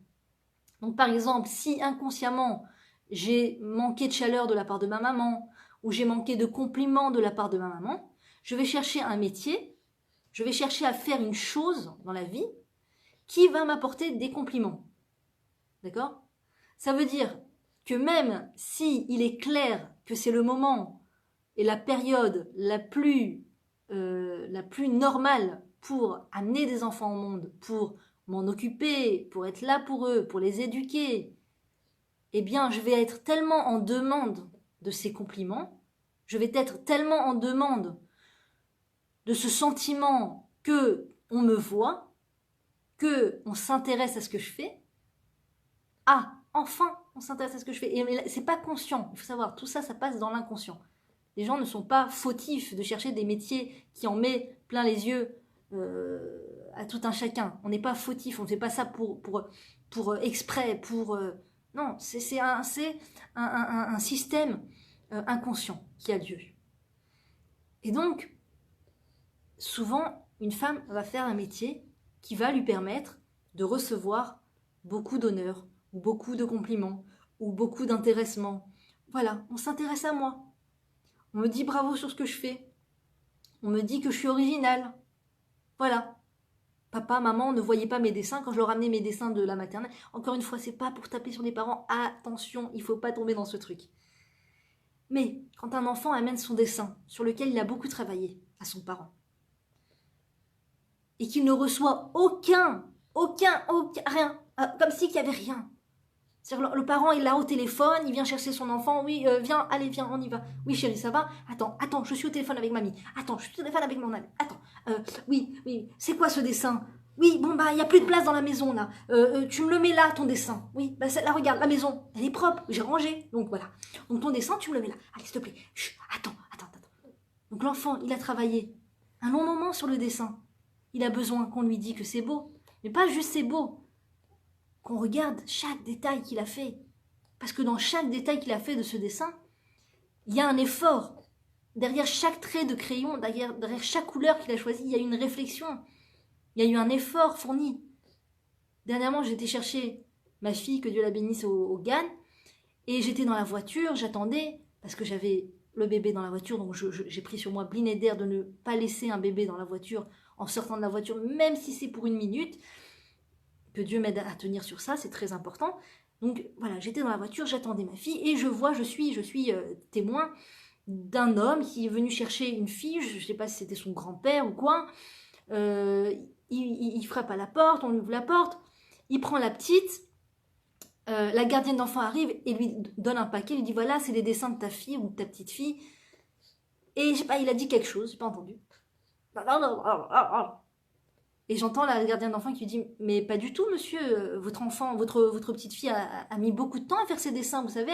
Donc, par exemple, si inconsciemment, j'ai manqué de chaleur de la part de ma maman, ou j'ai manqué de compliments de la part de ma maman, je vais chercher un métier, je vais chercher à faire une chose dans la vie qui va m'apporter des compliments. D'accord? Ça veut dire que même si il est clair que c'est le moment et la période la plus normale pour amener des enfants au monde, pour m'en occuper, pour être là pour eux, pour les éduquer, eh bien, je vais être tellement en demande de ces compliments, je vais être tellement en demande de ce sentiment que on me voit, que on s'intéresse à ce que je fais. Ah, enfin, on s'intéresse à ce que je fais. Et c'est pas conscient, il faut savoir, tout ça, ça passe dans l'inconscient. Les gens ne sont pas fautifs de chercher des métiers qui en met plein les yeux à tout un chacun. On n'est pas fautif, on ne fait pas ça pour exprès, non, c'est un système inconscient qui a lieu. Et donc, souvent, une femme va faire un métier qui va lui permettre de recevoir beaucoup d'honneur, ou beaucoup de compliments, ou beaucoup d'intéressement. Voilà, on s'intéresse à moi. On me dit bravo sur ce que je fais. On me dit que je suis originale. Voilà. Papa, maman ne voyaient pas mes dessins quand je leur amenais mes dessins de la maternelle. Encore une fois, c'est pas pour taper sur les parents. Attention, il faut pas tomber dans ce truc. Mais quand un enfant amène son dessin, sur lequel il a beaucoup travaillé, à son parent, et qu'il ne reçoit aucun, rien, comme si qu'il n'y avait rien. C'est-à-dire le parent, il l'a au téléphone, il vient chercher son enfant, oui, viens, allez, viens, on y va. Oui, chérie, ça va? Attends, je suis au téléphone avec mamie. Attends, je suis au téléphone avec mon ami. Attends, oui, c'est quoi ce dessin? Oui, bon, bah, il n'y a plus de place dans la maison, là. Tu me le mets là, ton dessin. Oui, bah, là, regarde, la maison, elle est propre, j'ai rangé. Donc, voilà. Donc, ton dessin, tu me le mets là. Allez, s'il te plaît. Chut, attends. Donc, l'enfant, il a travaillé un long moment sur le dessin. Il a besoin qu'on lui dise que c'est beau. Mais pas juste c'est beau. Qu'on regarde chaque détail qu'il a fait. Parce que dans chaque détail qu'il a fait de ce dessin, il y a un effort. Derrière chaque trait de crayon, derrière chaque couleur qu'il a choisie, il y a une réflexion. Il y a eu un effort fourni. Dernièrement, j'étais chercher ma fille, que Dieu la bénisse, au GAN, et j'étais dans la voiture, j'attendais, parce que j'avais le bébé dans la voiture, donc j'ai pris sur moi bliné d'air de ne pas laisser un bébé dans la voiture en sortant de la voiture, même si c'est pour 1 minute. Que Dieu m'aide à tenir sur ça, c'est très important. Donc voilà, j'étais dans la voiture, j'attendais ma fille, et je suis témoin d'un homme qui est venu chercher une fille, je ne sais pas si c'était son grand-père ou quoi. Il frappe à la porte, on ouvre la porte, il prend la petite, la gardienne d'enfant arrive et lui donne un paquet, lui dit voilà, c'est les dessins de ta fille ou de ta petite fille. Et je sais pas, il a dit quelque chose, j'ai pas entendu. Et j'entends la gardienne d'enfant qui lui dit mais pas du tout monsieur, votre enfant, votre petite fille a mis beaucoup de temps à faire ses dessins, vous savez,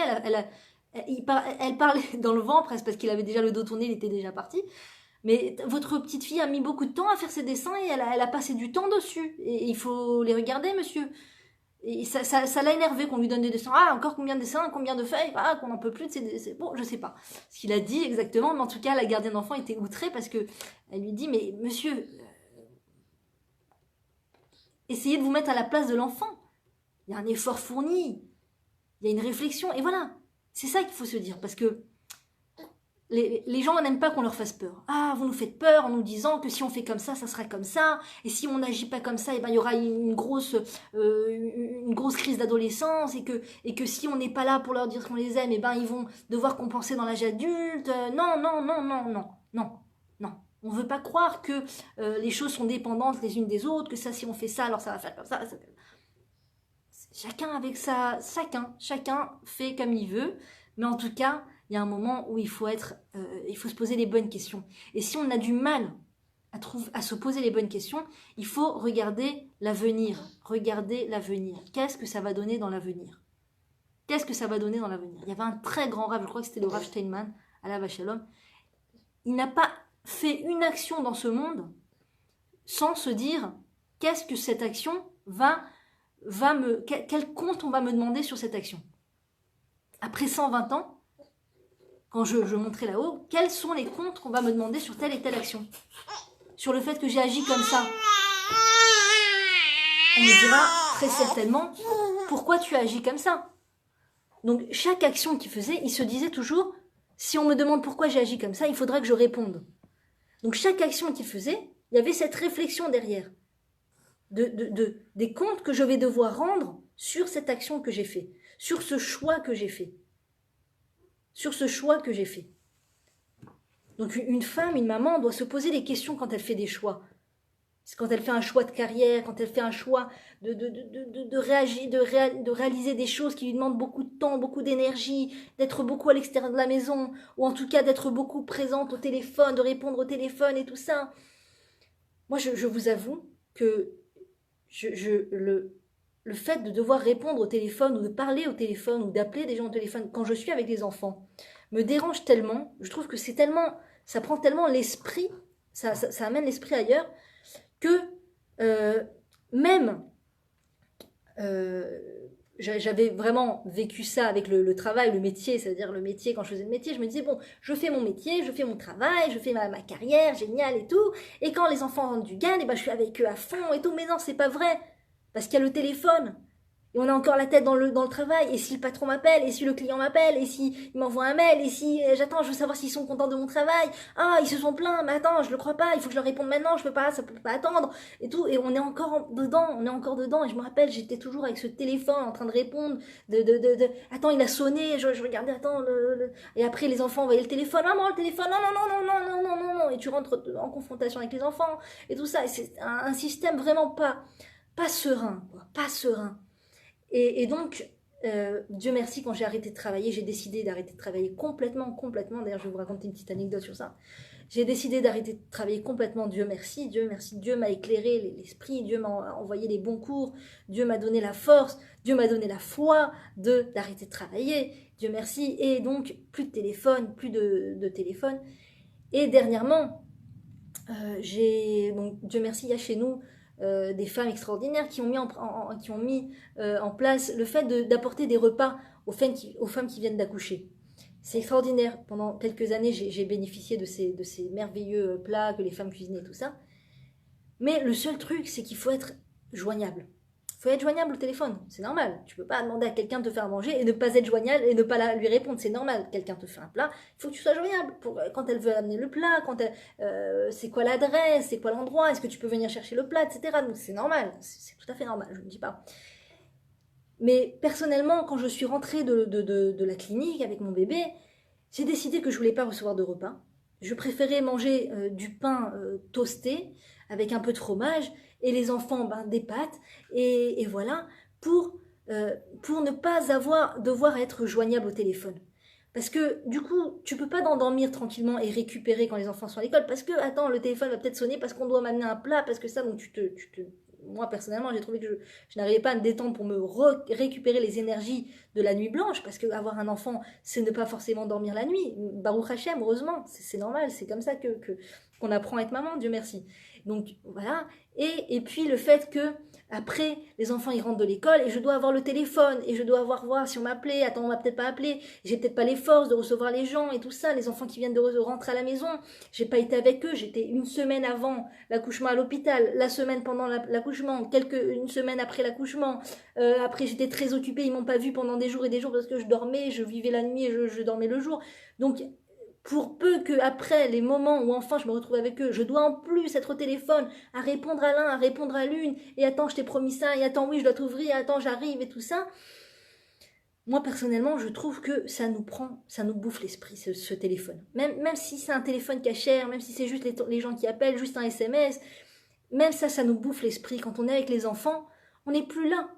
elle parlait dans le vent presque parce qu'il avait déjà le dos tourné, il était déjà parti. Mais votre petite fille a mis beaucoup de temps à faire ses dessins et elle a passé du temps dessus. Et il faut les regarder, monsieur. Et ça l'a énervé qu'on lui donne des dessins. Ah, encore combien de dessins, combien de feuilles, ah, qu'on n'en peut plus de ces dessins. Bon, je sais pas ce qu'il a dit exactement, mais en tout cas, la gardienne d'enfant était outrée parce que elle lui dit, mais monsieur, essayez de vous mettre à la place de l'enfant. Il y a un effort fourni, il y a une réflexion, et voilà. C'est ça qu'il faut se dire, parce que les gens n'aiment pas qu'on leur fasse peur. Ah, vous nous faites peur en nous disant que si on fait comme ça sera comme ça. Et si on n'agit pas comme ça, eh ben, il y aura une grosse crise d'adolescence. Et que si on n'est pas là pour leur dire qu'on les aime, eh ben, ils vont devoir compenser dans l'âge adulte. Non. On ne veut pas croire que les choses sont dépendantes les unes des autres, que ça, si on fait ça, alors ça va faire comme ça. Chacun avec ça, chacun fait comme il veut. Mais en tout cas, il y a un moment où il faut se poser les bonnes questions. Et si on a du mal à se poser les bonnes questions, il faut regarder l'avenir. Regarder l'avenir. Qu'est-ce que ça va donner dans l'avenir? Qu'est-ce que ça va donner dans l'avenir? Il y avait un très grand Rav, je crois que c'était le Rav Steinman, Alav Shalom. Il n'a pas fait une action dans ce monde sans se dire qu'est-ce que cette action quel compte on va me demander sur cette action. Après 120 ans, quand je montrais là-haut, quels sont les comptes qu'on va me demander sur telle et telle action? Sur le fait que j'ai agi comme ça. On me dira très certainement, pourquoi tu as agi comme ça? Donc chaque action qu'il faisait, il se disait toujours, si on me demande pourquoi j'ai agi comme ça, il faudra que je réponde. Donc chaque action qu'il faisait, il y avait cette réflexion derrière. Des comptes que je vais devoir rendre sur cette action que j'ai fait, sur ce choix que j'ai fait. Donc une femme, une maman doit se poser des questions quand elle fait des choix. C'est quand elle fait un choix de carrière, quand elle fait un choix de réaliser des choses qui lui demandent beaucoup de temps, beaucoup d'énergie, d'être beaucoup à l'extérieur de la maison, ou en tout cas d'être beaucoup présente au téléphone, de répondre au téléphone et tout ça. Moi, je vous avoue que le fait de devoir répondre au téléphone ou de parler au téléphone ou d'appeler des gens au téléphone quand je suis avec les enfants me dérange tellement. Je trouve que c'est tellement, ça prend tellement l'esprit, ça amène l'esprit ailleurs que même j'avais vraiment vécu ça avec le travail, le métier, c'est-à-dire le métier, quand je faisais le métier, je me disais, bon, je fais mon métier, je fais mon travail, je fais ma carrière, génial et tout, et quand les enfants rentrent du GAN, et ben, je suis avec eux à fond et tout, mais non, c'est pas vrai, parce qu'il y a le téléphone, et on a encore la tête dans le travail, et si le patron m'appelle, et si le client m'appelle, et si il m'envoie un mail, et si j'attends, je veux savoir s'ils sont contents de mon travail, ah, ils se sont plaints, mais attends, je le crois pas, il faut que je leur réponde maintenant, je peux pas, ça peut pas attendre, et tout, et on est encore dedans, et je me rappelle, j'étais toujours avec ce téléphone en train de répondre, attends, il a sonné, je regardais, attends, et après les enfants voyaient le téléphone, maman, le téléphone, non, non, non, non, non, non, non, non, et tu rentres en confrontation avec les enfants, et tout ça, et c'est un système vraiment pas serein, quoi, pas serein. Et donc, Dieu merci, quand j'ai arrêté de travailler, j'ai décidé d'arrêter de travailler complètement. D'ailleurs, je vais vous raconter une petite anecdote sur ça. J'ai décidé d'arrêter de travailler complètement, Dieu merci. Dieu m'a éclairé l'esprit, Dieu m'a envoyé les bons cours, Dieu m'a donné la force, Dieu m'a donné la foi d'arrêter de travailler, Dieu merci. Et donc, plus de téléphone, plus de téléphone. Et dernièrement, donc Dieu merci, il y a chez nous des femmes extraordinaires qui ont mis en place le fait d'apporter des repas aux femmes qui viennent d'accoucher. C'est extraordinaire. Pendant quelques années, j'ai bénéficié de ces merveilleux plats que les femmes cuisinaient et tout ça. Mais le seul truc, c'est qu'il faut être joignable. Il faut être joignable au téléphone, c'est normal. Tu peux pas demander à quelqu'un de te faire manger et ne pas être joignable et ne pas lui répondre, c'est normal. Quelqu'un te fait un plat, il faut que tu sois joignable. Quand elle veut amener le plat, c'est quoi l'adresse, c'est quoi l'endroit, est-ce que tu peux venir chercher le plat, etc. Donc c'est normal, c'est tout à fait normal, je ne dis pas. Mais personnellement, quand je suis rentrée de la clinique avec mon bébé, j'ai décidé que je voulais pas recevoir de repas. Je préférais manger du pain toasté avec un peu de fromage et les enfants des pâtes et voilà pour ne pas devoir être joignable au téléphone. Parce que du coup, tu peux pas dormir tranquillement et récupérer quand les enfants sont à l'école parce que attends, le téléphone va peut-être sonner parce qu'on doit m'amener un plat parce que ça donc moi personnellement, j'ai trouvé que je n'arrivais pas à me détendre pour me récupérer les énergies de la nuit blanche, parce qu'avoir un enfant, c'est ne pas forcément dormir la nuit. Baruch Hashem, heureusement, c'est normal, c'est comme ça qu'on apprend à être maman, Dieu merci. Donc voilà, et puis le fait que après les enfants ils rentrent de l'école et je dois avoir le téléphone et je dois voir si on m'appelait, attends on m'a peut-être pas appelé, j'ai peut-être pas les forces de recevoir les gens et tout ça, les enfants qui viennent de rentrer à la maison, j'ai pas été avec eux, j'étais une semaine avant l'accouchement à l'hôpital, la semaine pendant l'accouchement, une semaine après l'accouchement, après j'étais très occupée, ils m'ont pas vu pendant des jours et des jours parce que je dormais, je vivais la nuit et je dormais le jour, donc pour peu que après les moments où enfin je me retrouve avec eux, je dois en plus être au téléphone, à répondre à l'un, à répondre à l'une, et attends je t'ai promis ça, et attends oui je dois t'ouvrir, et attends j'arrive et tout ça. Moi personnellement je trouve que ça nous bouffe l'esprit ce téléphone. Même si c'est un téléphone cachère, même si c'est juste les gens qui appellent, juste un SMS, même ça nous bouffe l'esprit. Quand on est avec les enfants, on n'est plus là,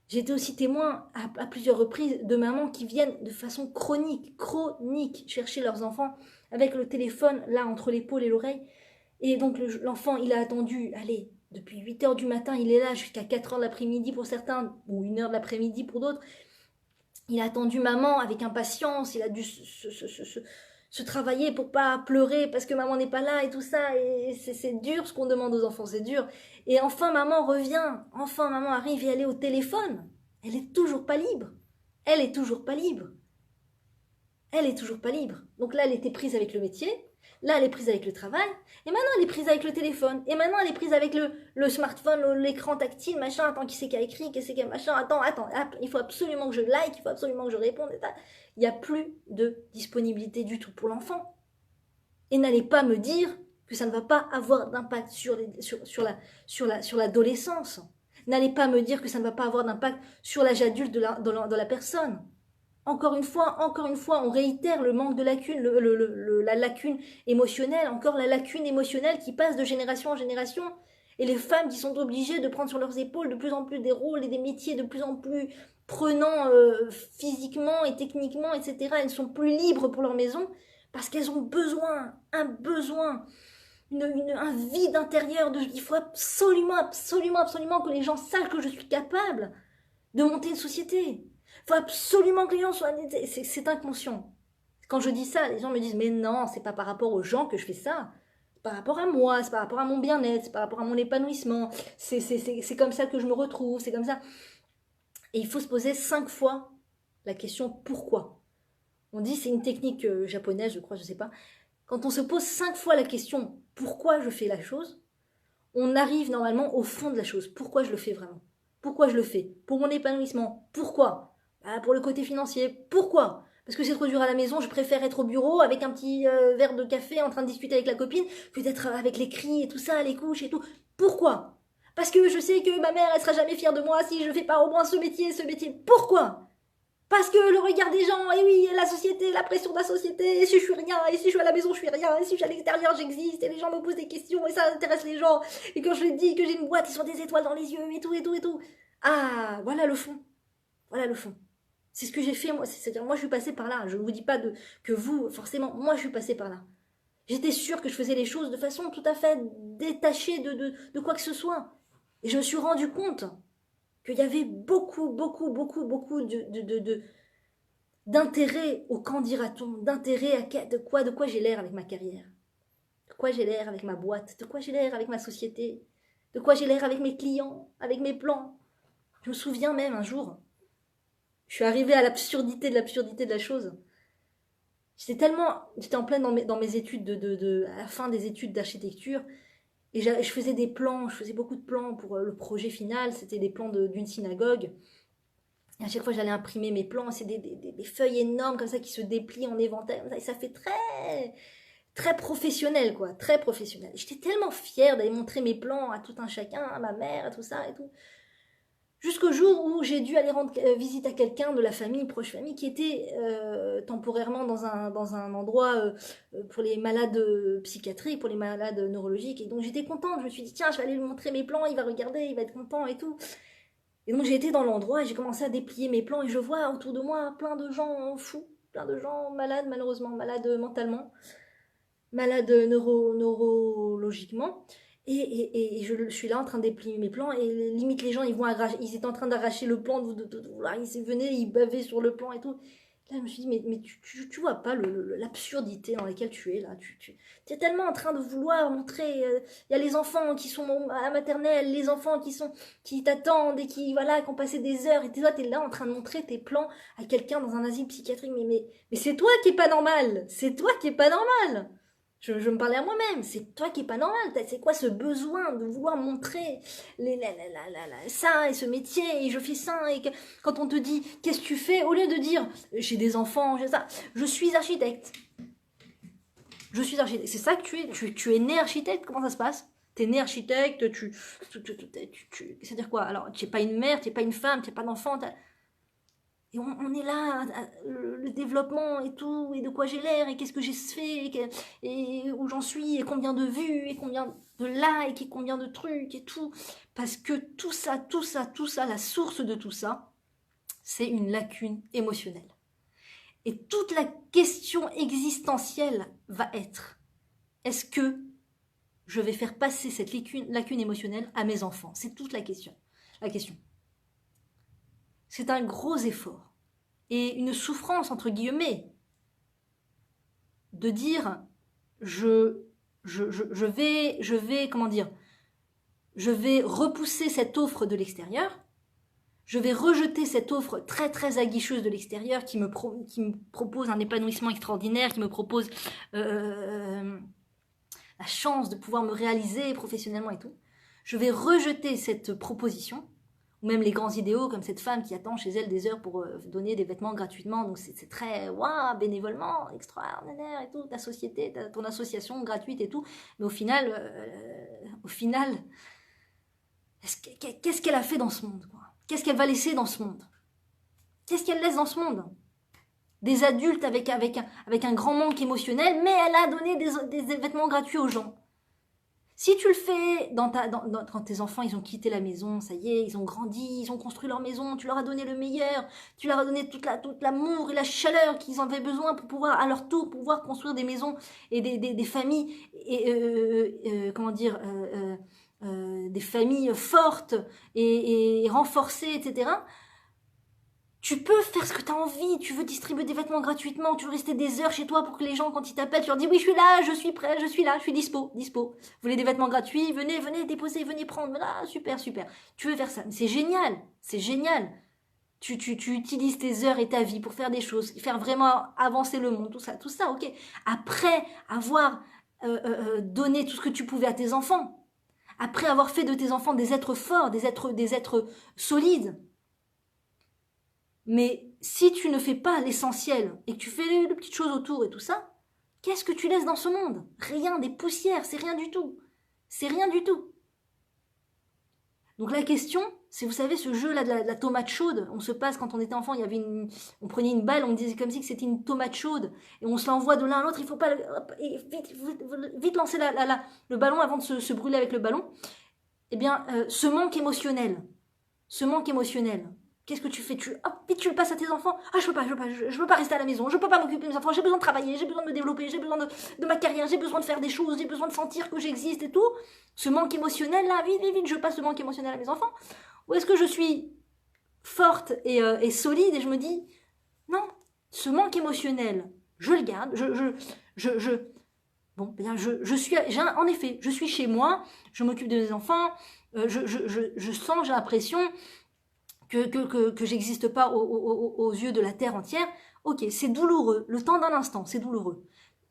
J'ai été aussi témoin à plusieurs reprises de mamans qui viennent de façon chronique, chercher leurs enfants avec le téléphone là entre l'épaule et l'oreille. Et donc l'enfant, il a attendu, allez, depuis 8h du matin, il est là jusqu'à 4h de l'après-midi pour certains, ou 1h de l'après-midi pour d'autres. Il a attendu maman avec impatience, il a dû se travailler pour pas pleurer parce que maman n'est pas là et tout ça. Et c'est dur ce qu'on demande aux enfants, c'est dur. Et enfin maman revient, enfin maman arrive et elle est au téléphone. Elle est toujours pas libre. Elle est toujours pas libre. Donc là, elle était prise avec le métier. Là, elle est prise avec le travail. Et maintenant, elle est prise avec le téléphone. Et maintenant, elle est prise avec le smartphone, l'écran tactile, machin. Attends, qui c'est qui a écrit, qui c'est qui a machin. Attends, il faut absolument que je like, il faut absolument que je réponde. Il n'y a plus de disponibilité du tout pour l'enfant. Et n'allez pas me dire que ça ne va pas avoir d'impact sur l'adolescence. N'allez pas me dire que ça ne va pas avoir d'impact sur l'âge adulte de la personne. Encore une fois, on réitère le manque de lacune, la lacune émotionnelle, encore la lacune émotionnelle qui passe de génération en génération. Et les femmes qui sont obligées de prendre sur leurs épaules de plus en plus des rôles et des métiers de plus en plus prenants physiquement et techniquement, etc. Elles ne sont plus libres pour leur maison parce qu'elles ont un besoin un vide intérieur. Il faut absolument, absolument, absolument que les gens sachent que je suis capable de monter une société. Il faut absolument que les gens soient... C'est inconscient. Quand je dis ça, les gens me disent, mais non, c'est pas par rapport aux gens que je fais ça. C'est par rapport à moi, c'est par rapport à mon bien-être, c'est par rapport à mon épanouissement. C'est comme ça que je me retrouve, c'est comme ça. Et il faut se poser 5 fois la question pourquoi. On dit, c'est une technique japonaise, je crois, je sais pas. Quand on se pose 5 fois la question pourquoi je fais la chose, on arrive normalement au fond de la chose. Pourquoi je le fais vraiment? Pourquoi je le fais? Pour mon épanouissement. Pourquoi? Pour le côté financier. Pourquoi? Parce que c'est trop dur à la maison, je préfère être au bureau avec un petit verre de café en train de discuter avec la copine que d'être avec les cris et tout ça, les couches et tout. Pourquoi? Parce que je sais que ma mère, elle sera jamais fière de moi si je fais pas au moins ce métier. Pourquoi? Parce que le regard des gens, et oui, la société, la pression de la société, et si je suis rien, et si je suis à la maison, je suis rien, et si je suis à l'extérieur, j'existe, et les gens me posent des questions, et ça intéresse les gens, et quand je leur dis que j'ai une boîte, ils ont des étoiles dans les yeux, et tout, et tout, et tout. Ah, voilà le fond. Voilà le fond. C'est ce que j'ai fait, moi. C'est-à-dire, moi, je suis passée par là. Je ne vous dis pas que vous, forcément, moi, je suis passée par là. J'étais sûre que je faisais les choses de façon tout à fait détachée de quoi que ce soit. Et je me suis rendu compte qu'il y avait beaucoup d'intérêt au qu'en dira-t-on, d'intérêt à de quoi j'ai l'air avec ma carrière, de quoi j'ai l'air avec ma boîte, de quoi j'ai l'air avec ma société, de quoi j'ai l'air avec mes clients, avec mes plans. Je me souviens même un jour, je suis arrivée à l'absurdité de la chose. J'étais en pleine dans mes études à la fin des études d'architecture. Et je faisais des plans, je faisais beaucoup de plans pour le projet final. C'était des plans d'une synagogue. Et à chaque fois, j'allais imprimer mes plans. C'est des feuilles énormes comme ça qui se déplient en éventail. Et ça fait très, très professionnel, quoi. Très professionnel. J'étais tellement fière d'aller montrer mes plans à tout un chacun, à ma mère, à tout ça et tout. Jusqu'au jour où j'ai dû aller rendre visite à quelqu'un de la famille, proche famille, qui était temporairement dans un endroit pour les malades psychiatriques, pour les malades neurologiques. Et donc j'étais contente, je me suis dit, tiens, je vais aller lui montrer mes plans, il va regarder, il va être content et tout. Et donc j'ai été dans l'endroit et j'ai commencé à déplier mes plans et je vois autour de moi plein de gens fous, plein de gens malades malheureusement, malades mentalement, malades neurologiquement. Et je suis là en train de déplier mes plans et limite les gens ils étaient en train d'arracher le plan, ils venaient, ils bavaient sur le plan et tout. Là je me suis dit mais tu vois pas l'absurdité dans laquelle tu es là, tu es tellement en train de vouloir montrer, y a les enfants qui sont à la maternelle, les enfants qui t'attendent et qui ont passé des heures et toi t'es là en train de montrer tes plans à quelqu'un dans un asile psychiatrique, mais c'est toi qui est pas normal, c'est toi qui est pas normal. Je me parlais à moi-même, c'est toi qui est pas normal, c'est quoi ce besoin de vouloir montrer ça et ce métier et je fais ça et quand on te dit qu'est-ce que tu fais, au lieu de dire j'ai des enfants, j'ai ça, je suis architecte. Je suis architecte, c'est ça que tu es, tu es né architecte, comment ça se passe? T'es né architecte, c'est-à-dire quoi? Alors, tu n'es pas une mère, tu n'es pas une femme, tu n'es pas d'enfant, et on est là, le développement et tout, et de quoi j'ai l'air, et qu'est-ce que j'ai fait, et où j'en suis, et combien de vues, et combien de likes, et combien de trucs, et tout. Parce que tout ça, la source de tout ça, c'est une lacune émotionnelle. Et toute la question existentielle va être, est-ce que je vais faire passer cette lacune émotionnelle à mes enfants? C'est toute la question. C'est un gros effort et une souffrance, entre guillemets, de dire je vais repousser cette offre de l'extérieur, je vais rejeter cette offre très très aguicheuse de l'extérieur qui me propose un épanouissement extraordinaire, qui me propose la chance de pouvoir me réaliser professionnellement et tout. Je vais rejeter cette proposition, ou même les grands idéaux comme cette femme qui attend chez elle des heures pour donner des vêtements gratuitement, donc c'est très waouh, bénévolement, extraordinaire et tout, ta société, ton association gratuite et tout, mais au final, qu'est-ce qu'elle a fait dans ce monde, quoi? Qu'est-ce qu'elle va laisser dans ce monde? Qu'est-ce qu'elle laisse dans ce monde? Des adultes avec un grand manque émotionnel, mais elle a donné des vêtements gratuits aux gens. Si tu le fais quand tes enfants, ils ont quitté la maison, ça y est, ils ont grandi, ils ont construit leur maison, tu leur as donné le meilleur, tu leur as donné toute l'amour et la chaleur qu'ils en avaient besoin pour pouvoir, à leur tour, pouvoir construire des maisons et des familles, et, comment dire, des familles fortes et renforcées, etc. Tu peux faire ce que tu as envie, tu veux distribuer des vêtements gratuitement, tu veux rester des heures chez toi pour que les gens, quand ils t'appellent, tu leur dis oui, je suis là, je suis prêt, je suis là, je suis dispo. Vous voulez des vêtements gratuits, venez déposer, venez prendre. Ah, super. Tu veux faire ça. C'est génial, c'est génial. Tu utilises tes heures et ta vie pour faire des choses, faire vraiment avancer le monde, tout ça, ok. Après avoir donné tout ce que tu pouvais à tes enfants, après avoir fait de tes enfants des êtres forts, des êtres solides, mais si tu ne fais pas l'essentiel et que tu fais les petites choses autour et tout ça, qu'est-ce que tu laisses dans ce monde? Rien, des poussières, c'est rien du tout. C'est rien du tout. Donc la question, c'est, vous savez, ce jeu-là de la tomate chaude, on se passe quand on était enfant, on prenait une balle, on disait comme si que c'était une tomate chaude, et on se l'envoie de l'un à l'autre, il faut pas, vite lancer le ballon avant de se brûler avec le ballon. Eh bien, ce manque émotionnel, qu'est-ce que tu fais? Vite tu le passes à tes enfants. Ah, je peux pas rester à la maison, je peux pas m'occuper de mes enfants, j'ai besoin de travailler, j'ai besoin de me développer, j'ai besoin de ma carrière, j'ai besoin de faire des choses, j'ai besoin de sentir que j'existe et tout. Ce manque émotionnel là, vite, je passe ce manque émotionnel à mes enfants. Ou est-ce que je suis forte et solide et je me dis, non, ce manque émotionnel, je le garde, bon, bien, en effet, je suis chez moi, je m'occupe de mes enfants, je sens, j'ai l'impression que j'existe pas aux yeux de la terre entière. Ok, c'est douloureux, le temps d'un instant, c'est douloureux.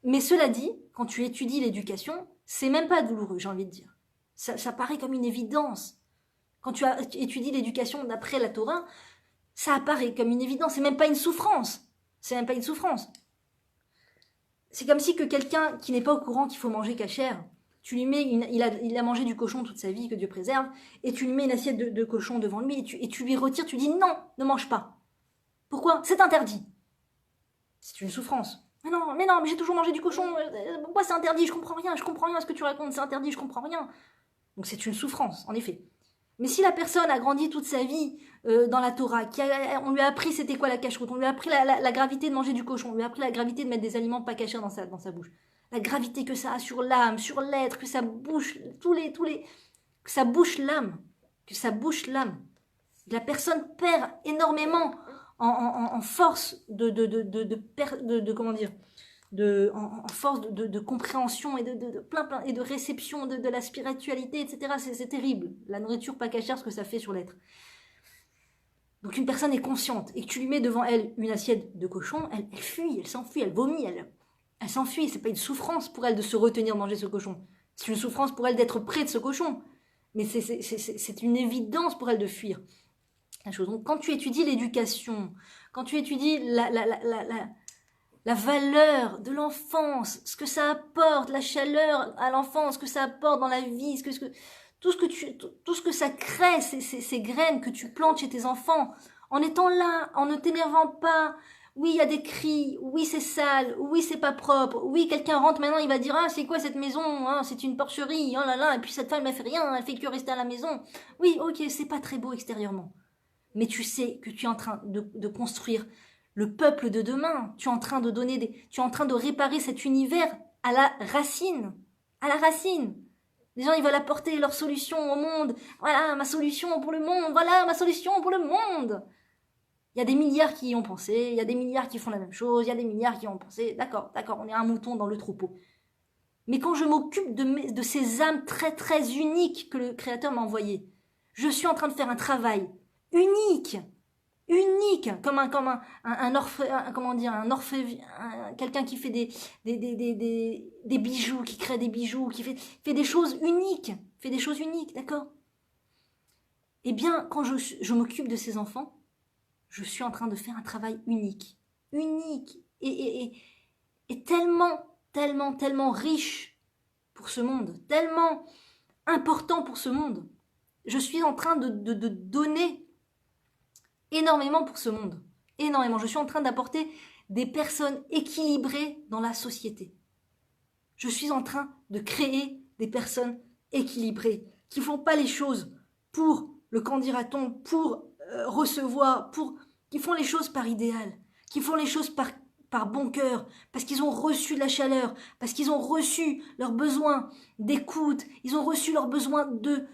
Mais cela dit, quand tu étudies l'éducation, c'est même pas douloureux, j'ai envie de dire. Ça paraît comme une évidence. Quand tu étudies l'éducation d'après la Torah, ça apparaît comme une évidence, c'est même pas une souffrance. C'est même pas une souffrance. C'est comme si que quelqu'un qui n'est pas au courant qu'il faut manger cachère, tu lui mets il a mangé du cochon toute sa vie, que Dieu préserve, et tu lui mets une assiette de cochon devant lui, et tu lui retires, tu dis non, ne mange pas. Pourquoi? C'est interdit. C'est une souffrance. Mais non, j'ai toujours mangé du cochon, pourquoi c'est interdit? Je comprends rien à ce que tu racontes, c'est interdit, je comprends rien. Donc c'est une souffrance, en effet. Mais si la personne a grandi toute sa vie dans la Torah, on lui a appris c'était quoi la cacheroute, on lui a appris la gravité de manger du cochon, on lui a appris la gravité de mettre des aliments pas cachés dans sa bouche, la gravité que ça a sur l'âme, sur l'être, que ça bouche que ça bouche l'âme, La personne perd énormément en force comment dire, en force de compréhension et de plein et de réception de la spiritualité, etc. C'est terrible. La nourriture pas cachère, ce que ça fait sur l'être. Donc une personne est consciente et que tu lui mets devant elle une assiette de cochon, elle fuit, elle s'enfuit, elle vomit, elle s'enfuit. C'est pas une souffrance pour elle de se retenir de manger ce cochon. C'est une souffrance pour elle d'être près de ce cochon. Mais c'est une évidence pour elle de fuir la chose. Donc quand tu étudies l'éducation, quand tu étudies la valeur de l'enfance, ce que ça apporte, la chaleur à l'enfance, ce que ça apporte dans la vie, tout ce que ça crée, ces graines que tu plantes chez tes enfants, en étant là, en ne t'énervant pas. Oui, il y a des cris, oui, c'est sale, oui, c'est pas propre, oui, quelqu'un rentre maintenant, il va dire, ah, c'est quoi cette maison, ah, c'est une porcherie, oh là là, et puis cette femme, elle fait rien, elle fait que rester à la maison. Oui, ok, c'est pas très beau extérieurement. Mais tu sais que tu es en train de construire le peuple de demain. Tu es en train de réparer cet univers à la racine. À la racine. Les gens, ils veulent apporter leur solution au monde. Voilà, ma solution pour le monde. Voilà, ma solution pour le monde. Il y a des milliards qui y ont pensé. Il y a des milliards qui font la même chose. Il y a des milliards qui y ont pensé. D'accord, on est un mouton dans le troupeau. Mais quand je m'occupe de ces âmes très, très uniques que le Créateur m'a envoyées, je suis en train de faire un travail unique, comme un quelqu'un qui fait des bijoux, qui crée des bijoux, qui fait des choses uniques, d'accord? Eh bien, quand je m'occupe de ces enfants, je suis en train de faire un travail unique, et tellement riche pour ce monde, tellement important pour ce monde. Je suis en train de donner énormément pour ce monde. Énormément. Je suis en train d'apporter des personnes équilibrées dans la société. Je suis en train de créer des personnes équilibrés, qui font pas les choses pour le candidaton, pour recevoir, qui font les choses par idéal, qui font les choses par bon cœur, parce qu'ils ont reçu de la chaleur, parce qu'ils ont reçu leurs besoins d'écoute, ils ont reçu leurs besoins de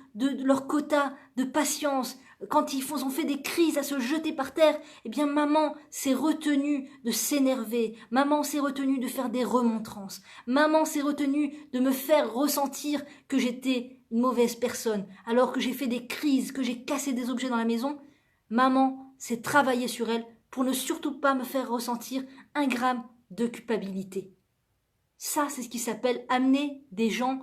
leur quota de patience. Quand ils ont fait des crises à se jeter par terre, eh bien maman s'est retenue de s'énerver, maman s'est retenue de faire des remontrances, maman s'est retenue de me faire ressentir que j'étais une mauvaise personne, alors que j'ai fait des crises, que j'ai cassé des objets dans la maison. Maman s'est travaillée sur elle pour ne surtout pas me faire ressentir un gramme de culpabilité. Ça, c'est ce qui s'appelle amener des gens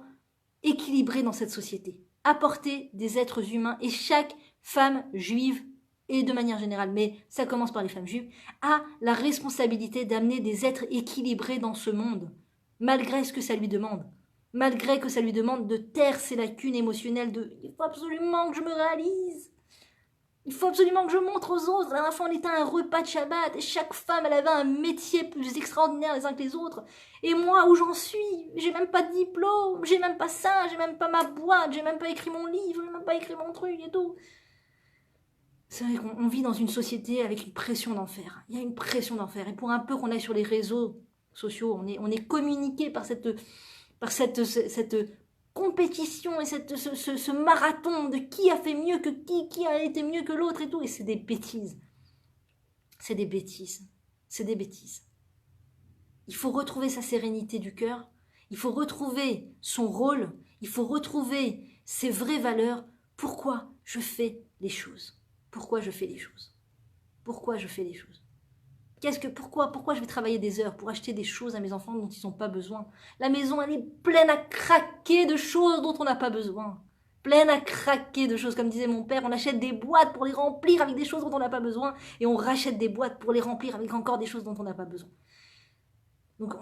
équilibrés dans cette société, apporter des êtres humains, et chaque femme juive, et de manière générale, mais ça commence par les femmes juives, a la responsabilité d'amener des êtres équilibrés dans ce monde, malgré ce que ça lui demande. Malgré que ça lui demande de taire ses lacunes émotionnelles, il faut absolument que je me réalise. Il faut absolument que je montre aux autres. La dernière fois, on était à un repas de Shabbat et chaque femme, elle avait un métier plus extraordinaire les uns que les autres. Et moi, où j'en suis, j'ai même pas de diplôme, j'ai même pas ça, j'ai même pas ma boîte, j'ai même pas écrit mon livre, j'ai même pas écrit mon truc et tout. C'est vrai qu'on vit dans une société avec une pression d'enfer. Il y a une pression d'enfer. Et pour un peu qu'on aille sur les réseaux sociaux, on est communiqué par cette compétition et ce marathon de qui a fait mieux que qui a été mieux que l'autre et tout. Et c'est des bêtises. C'est des bêtises. C'est des bêtises. Il faut retrouver sa sérénité du cœur. Il faut retrouver son rôle. Il faut retrouver ses vraies valeurs. Pourquoi je fais les choses? Pourquoi je fais les choses? Pourquoi je fais les choses? Pourquoi je vais travailler des heures pour acheter des choses à mes enfants dont ils n'ont pas besoin? La maison, elle est pleine à craquer de choses dont on n'a pas besoin. Pleine à craquer de choses. Comme disait mon père, on achète des boîtes pour les remplir avec des choses dont on n'a pas besoin. Et on rachète des boîtes pour les remplir avec encore des choses dont on n'a pas besoin. Donc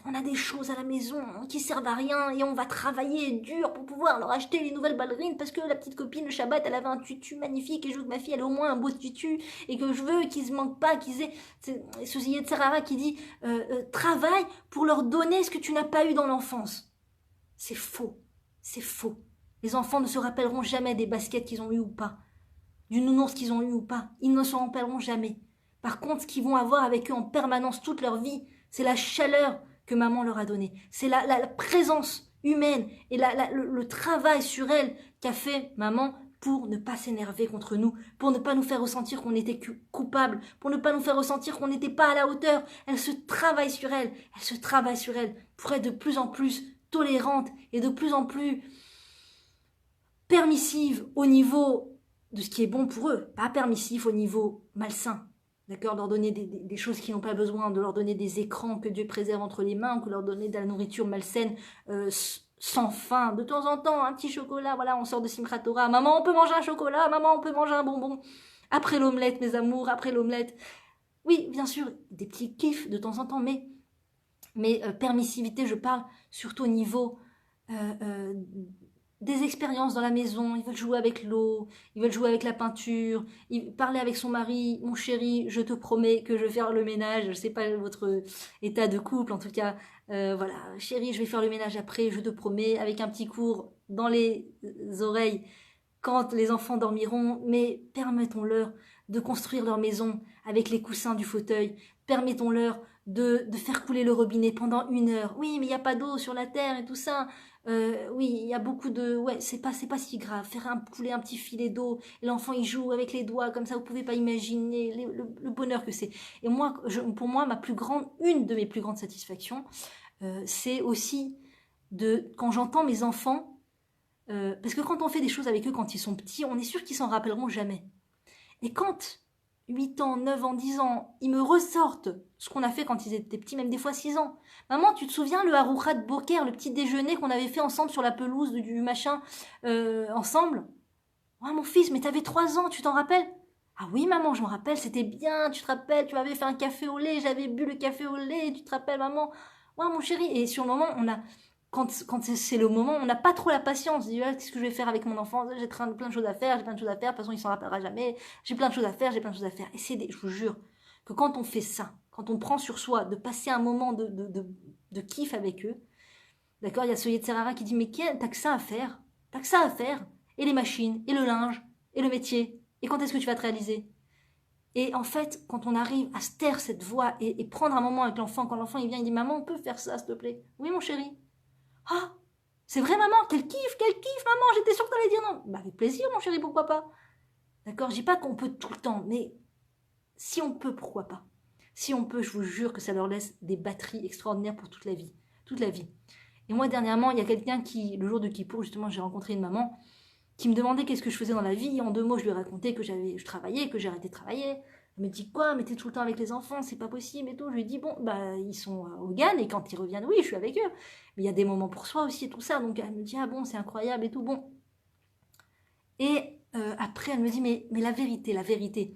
on a des choses à la maison qui servent à rien et on va travailler dur pour pouvoir leur acheter les nouvelles ballerines parce que la petite copine le Shabbat elle avait un tutu magnifique et je veux que ma fille elle ait au moins un beau tutu et que je veux qu'ils se manquent pas, qu'ils aient ce Yetzirah qui dit travaille pour leur donner ce que tu n'as pas eu dans l'enfance. C'est faux, c'est faux. Les enfants ne se rappelleront jamais des baskets qu'ils ont eu ou pas, du nounours qu'ils ont eu ou pas. Ils ne se rappelleront jamais. Par contre, ce qu'ils vont avoir avec eux en permanence toute leur vie, c'est la chaleur que maman leur a donnée. C'est la présence humaine et le travail sur elle qu'a fait maman pour ne pas s'énerver contre nous, pour ne pas nous faire ressentir qu'on était coupable, pour ne pas nous faire ressentir qu'on n'était pas à la hauteur. Elle se travaille sur elle pour être de plus en plus tolérante et de plus en plus permissive au niveau de ce qui est bon pour eux, pas permissif au niveau malsain. D'accord, leur donner des choses qu'ils n'ont pas besoin, de leur donner des écrans que Dieu préserve entre les mains, ou que leur donner de la nourriture malsaine sans fin. De temps en temps, un petit chocolat, voilà, on sort de Simchat Torah. Maman, on peut manger un chocolat, maman, on peut manger un bonbon. Après l'omelette, mes amours, après l'omelette. Oui, bien sûr, des petits kiffs de temps en temps, mais permissivité, je parle surtout au niveau des expériences dans la maison. Ils veulent jouer avec l'eau, ils veulent jouer avec la peinture, parler avec son mari. Mon chéri, je te promets que je vais faire le ménage. Je sais pas votre état de couple, en tout cas, voilà, chéri, je vais faire le ménage après, je te promets, avec un petit cours dans les oreilles quand les enfants dormiront. Mais permettons-leur de construire leur maison avec les coussins du fauteuil. Permettons-leur de faire couler le robinet pendant 1 heure. Oui, mais il n'y a pas d'eau sur la terre et tout ça. Oui, il y a beaucoup de... Ouais, c'est pas si grave. Couler un petit filet d'eau, et l'enfant il joue avec les doigts, comme ça vous pouvez pas imaginer le bonheur que c'est. Et moi, pour moi, une de mes plus grandes satisfactions, c'est aussi quand j'entends mes enfants, parce que quand on fait des choses avec eux quand ils sont petits, on est sûr qu'ils s'en rappelleront jamais. Et quand 8 ans, 9 ans, 10 ans, ils me ressortent ce qu'on a fait quand ils étaient petits, même des fois 6 ans. Maman, tu te souviens le Harouchat Boker, le petit déjeuner qu'on avait fait ensemble sur la pelouse du machin, ensemble? Ouais, mon fils, mais t'avais 3 ans, tu t'en rappelles? Ah oui, maman, je me rappelle, c'était bien, tu te rappelles, tu m'avais fait un café au lait, j'avais bu le café au lait, tu te rappelles, maman? Ouais, mon chéri. Et sur le moment, quand c'est le moment, on n'a pas trop la patience. On se dit, ah, qu'est-ce que je vais faire avec mon enfant? J'ai plein de choses à faire, de toute façon, il s'en rappellera jamais. J'ai plein de choses à faire. Et je vous jure que quand on fait ça, quand on prend sur soi de passer un moment de kiff avec eux, d'accord, il y a ce Yetzirah qui dit, mais t'as que ça à faire? T'as que ça à faire. Et les machines, et le linge, et le métier. Et quand est-ce que tu vas te réaliser? Et en fait, quand on arrive à se taire cette voix et prendre un moment avec l'enfant, quand l'enfant il vient, il dit maman, on peut faire ça, s'il te plaît? Oui, mon chéri. Ah, c'est vrai, maman, quel kiff, maman, j'étais sûre que t'allais dire non. Bah, avec plaisir, mon chéri, pourquoi pas? D'accord, je dis pas qu'on peut tout le temps, mais si on peut, pourquoi pas? Si on peut, je vous jure que ça leur laisse des batteries extraordinaires pour toute la vie. Toute la vie. Et moi, dernièrement, il y a quelqu'un qui, le jour de Kippour, justement, j'ai rencontré une maman qui me demandait qu'est-ce que je faisais dans la vie. En 2 mots, je lui ai raconté que je travaillais, que j'ai arrêté de travailler. Elle me dit quoi, mais t'es tout le temps avec les enfants, c'est pas possible et tout. Je lui dis bon, bah ils sont au GAN et quand ils reviennent, oui, je suis avec eux. Mais il y a des moments pour soi aussi et tout ça. Donc elle me dit ah bon, c'est incroyable et tout bon. Et après, elle me dit mais la vérité,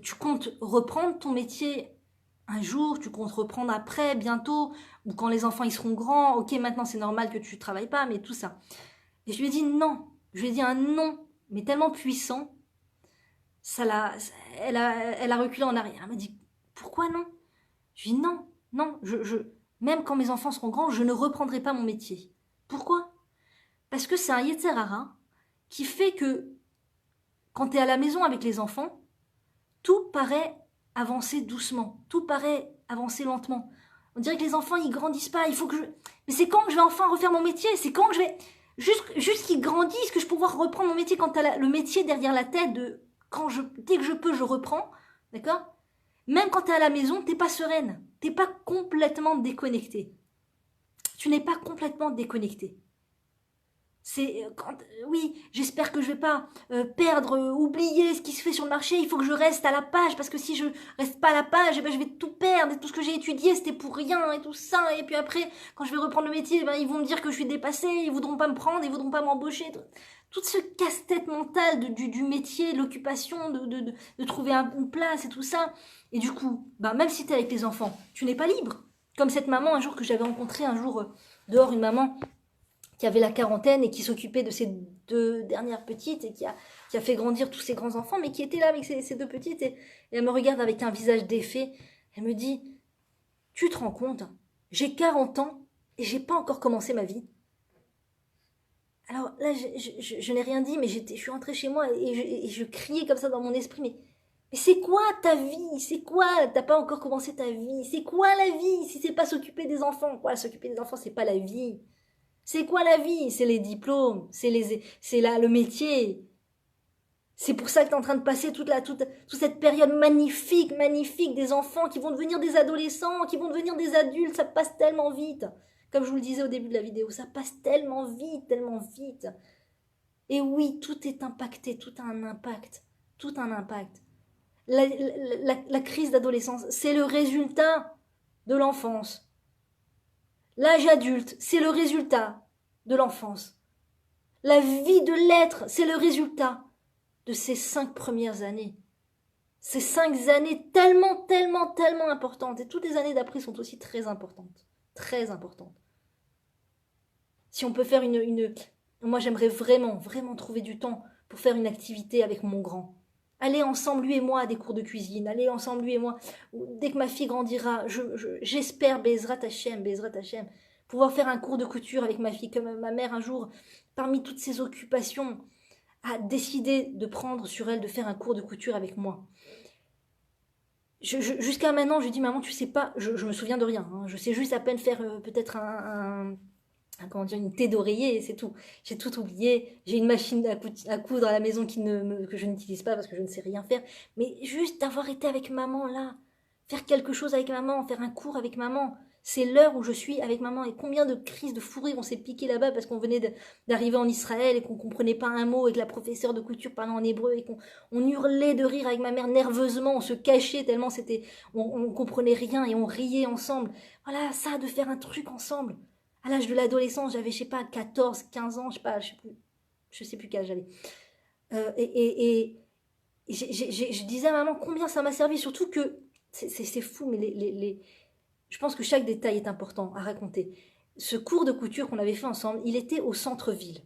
tu comptes reprendre ton métier un jour, tu comptes reprendre après, bientôt, ou quand les enfants ils seront grands. Ok, maintenant c'est normal que tu travailles pas, mais tout ça. Et je lui ai dit non. Je lui ai dit un non, mais tellement puissant. Elle a reculé en arrière. Elle m'a dit pourquoi non? Je lui ai dit non, non, même quand mes enfants seront grands, je ne reprendrai pas mon métier. Pourquoi? Parce que c'est un yetzer hara qui fait que quand tu es à la maison avec les enfants, tout paraît avancer doucement, tout paraît avancer lentement. On dirait que les enfants ils grandissent pas. Il faut que je. Mais c'est quand que je vais enfin refaire mon métier? C'est quand que je vais juste qu'ils grandissent que je vais pouvoir reprendre mon métier quand tu as le métier derrière la tête de dès que je peux, je reprends, d'accord? Même quand tu es à la maison, t'es pas sereine, t'es pas complètement déconnecté. Tu n'es pas complètement déconnecté. Oui, j'espère que je vais pas perdre, oublier ce qui se fait sur le marché. Il faut que je reste à la page parce que si je reste pas à la page, eh ben, je vais tout perdre. Et tout ce que j'ai étudié, c'était pour rien et tout ça. Et puis après, quand je vais reprendre le métier, ben, ils vont me dire que je suis dépassée. Ils voudront pas me prendre, ils voudront pas m'embaucher. Tout ce casse-tête mental du métier, de l'occupation, de trouver une place et tout ça. Et du coup, ben, même si tu es avec les enfants, tu n'es pas libre. Comme cette maman un jour que j'avais rencontrée dehors, une maman qui avait la quarantaine et qui s'occupait de ses 2 dernières petites et qui a fait grandir tous ses grands-enfants, mais qui était là avec ses 2 petites et elle me regarde avec un visage défait. Elle me dit « Tu te rends compte, j'ai 40 ans et j'ai pas encore commencé ma vie. » Alors là, je n'ai rien dit, mais je suis rentrée chez moi et je criais comme ça dans mon esprit, mais c'est quoi ta vie? C'est quoi? T'as pas encore commencé ta vie? C'est quoi la vie si c'est pas s'occuper des enfants? Quoi, s'occuper des enfants, c'est pas la vie. C'est quoi la vie? C'est les diplômes, c'est le métier. C'est pour ça que tu es en train de passer toute cette période magnifique, magnifique des enfants qui vont devenir des adolescents, qui vont devenir des adultes. Ça passe tellement vite. Comme je vous le disais au début de la vidéo, ça passe tellement vite, tellement vite. Et oui, tout est impacté, tout a un impact. Tout a un impact. La crise d'adolescence, c'est le résultat de l'enfance. L'âge adulte, c'est le résultat de l'enfance. La vie de l'être, c'est le résultat de ces 5 premières années. Ces 5 années tellement, tellement, tellement importantes. Et toutes les années d'après sont aussi très importantes. Très importantes. Si on peut faire Moi, j'aimerais vraiment, vraiment trouver du temps pour faire une activité avec mon grand. Aller ensemble, lui et moi, à des cours de cuisine. Aller ensemble, lui et moi. Dès que ma fille grandira, j'espère, Bezrat Hashem, pouvoir faire un cours de couture avec ma fille. Comme ma mère, un jour, parmi toutes ses occupations, a décidé de prendre sur elle de faire un cours de couture avec moi. Jusqu'à maintenant, je dis, maman, tu sais pas, je me souviens de rien. Hein. Je sais juste à peine faire peut-être une thé d'oreiller, c'est tout. J'ai tout oublié. J'ai une machine à coudre à la maison que je n'utilise pas parce que je ne sais rien faire. Mais juste d'avoir été avec maman là, faire quelque chose avec maman, faire un cours avec maman, c'est l'heure où je suis avec maman. Et combien de crises de fou rire on s'est piqué là-bas parce qu'on venait d'arriver en Israël et qu'on comprenait pas un mot et que la professeure de couture parlait en hébreu et qu'on hurlait de rire avec ma mère nerveusement, on se cachait tellement on comprenait rien et on riait ensemble. Voilà, ça, de faire un truc ensemble. À l'âge de l'adolescence, j'avais, je sais pas, 14, 15 ans, je sais plus quel âge j'avais. Je disais à maman combien ça m'a servi, surtout que, c'est fou, mais je pense que chaque détail est important à raconter. Ce cours de couture qu'on avait fait ensemble, il était au centre-ville.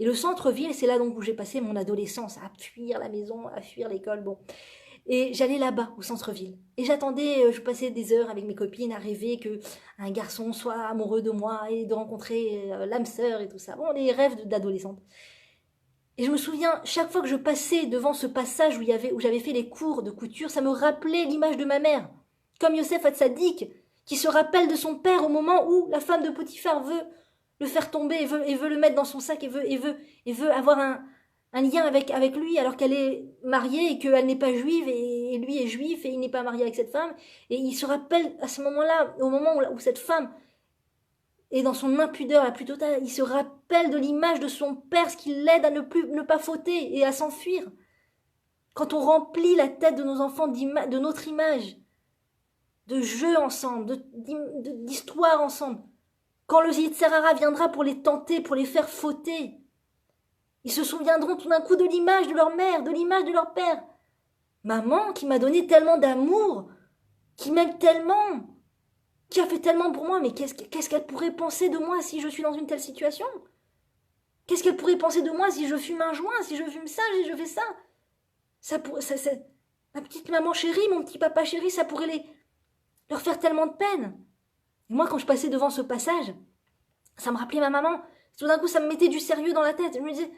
Et le centre-ville, c'est là donc où j'ai passé mon adolescence, à fuir la maison, à fuir l'école, bon. Et j'allais là-bas, au centre-ville. Et j'attendais, je passais des heures avec mes copines à rêver que un garçon soit amoureux de moi et de rencontrer l'âme sœur et tout ça. Bon, les rêves d'adolescente. Et je me souviens, chaque fois que je passais devant ce passage où j'avais fait les cours de couture, ça me rappelait l'image de ma mère. Comme Yosef Hatzadik, qui se rappelle de son père au moment où la femme de Potiphar veut le faire tomber et veut le mettre dans son sac et veut avoir un lien avec lui alors qu'elle est mariée et qu'elle n'est pas juive et lui est juif et il n'est pas marié avec cette femme. Et il se rappelle à ce moment-là, au moment où cette femme est dans son impudeur la plus totale, il se rappelle de l'image de son père, ce qui l'aide à ne pas fauter et à s'enfuir. Quand on remplit la tête de nos enfants de notre image, de jeux ensemble, d'histoires ensemble, quand le Yitzhara viendra pour les tenter, pour les faire fauter, ils se souviendront tout d'un coup de l'image de leur mère, de l'image de leur père. Maman qui m'a donné tellement d'amour, qui m'aime tellement, qui a fait tellement pour moi, mais qu'est-ce qu'elle pourrait penser de moi si je suis dans une telle situation? Qu'est-ce qu'elle pourrait penser de moi si je fume un joint, si je fume ça, si je fais ça? Ma petite maman chérie, mon petit papa chéri, ça pourrait leur faire tellement de peine. Et moi, quand je passais devant ce passage, ça me rappelait ma maman. Tout d'un coup, ça me mettait du sérieux dans la tête. Je me disais,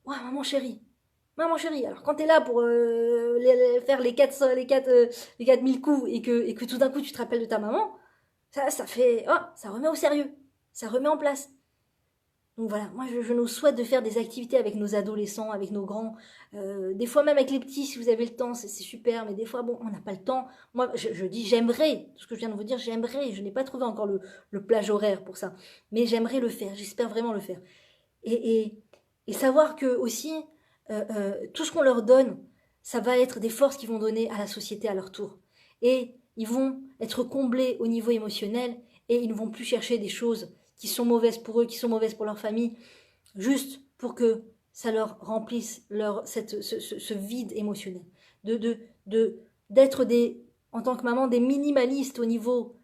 ouais, maman chérie, alors quand t'es là pour faire les 4000 coups et que tout d'un coup tu te rappelles de ta maman, ça fait, oh, ça remet au sérieux, ça remet en place. Donc voilà, moi je nous souhaite de faire des activités avec nos adolescents, avec nos grands, des fois même avec les petits si vous avez le temps, c'est super, mais des fois bon, on n'a pas le temps. Moi je dis j'aimerais, tout ce que je viens de vous dire, j'aimerais, je n'ai pas trouvé encore le plage horaire pour ça, mais j'aimerais le faire, j'espère vraiment le faire. Et savoir que aussi, tout ce qu'on leur donne, ça va être des forces qu'ils vont donner à la société à leur tour. Et ils vont être comblés au niveau émotionnel et ils ne vont plus chercher des choses qui sont mauvaises pour eux, qui sont mauvaises pour leur famille, juste pour que ça leur remplisse ce vide émotionnel. D'être en tant que maman, des minimalistes au niveau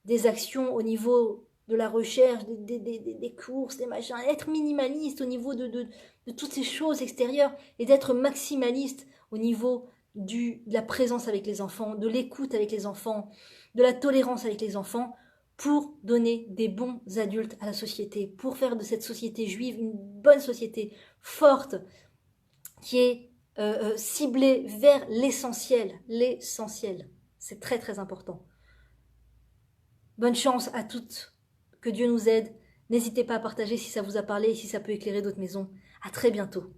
des actions, au niveau de la recherche, des courses, des machins, être minimaliste au niveau de toutes ces choses extérieures et d'être maximaliste au niveau de la présence avec les enfants, de l'écoute avec les enfants, de la tolérance avec les enfants, pour donner des bons adultes à la société, pour faire de cette société juive une bonne société forte, qui est ciblée vers l'essentiel. L'essentiel, c'est très très important. Bonne chance à toutes, que Dieu nous aide. N'hésitez pas à partager si ça vous a parlé et si ça peut éclairer d'autres maisons. À très bientôt.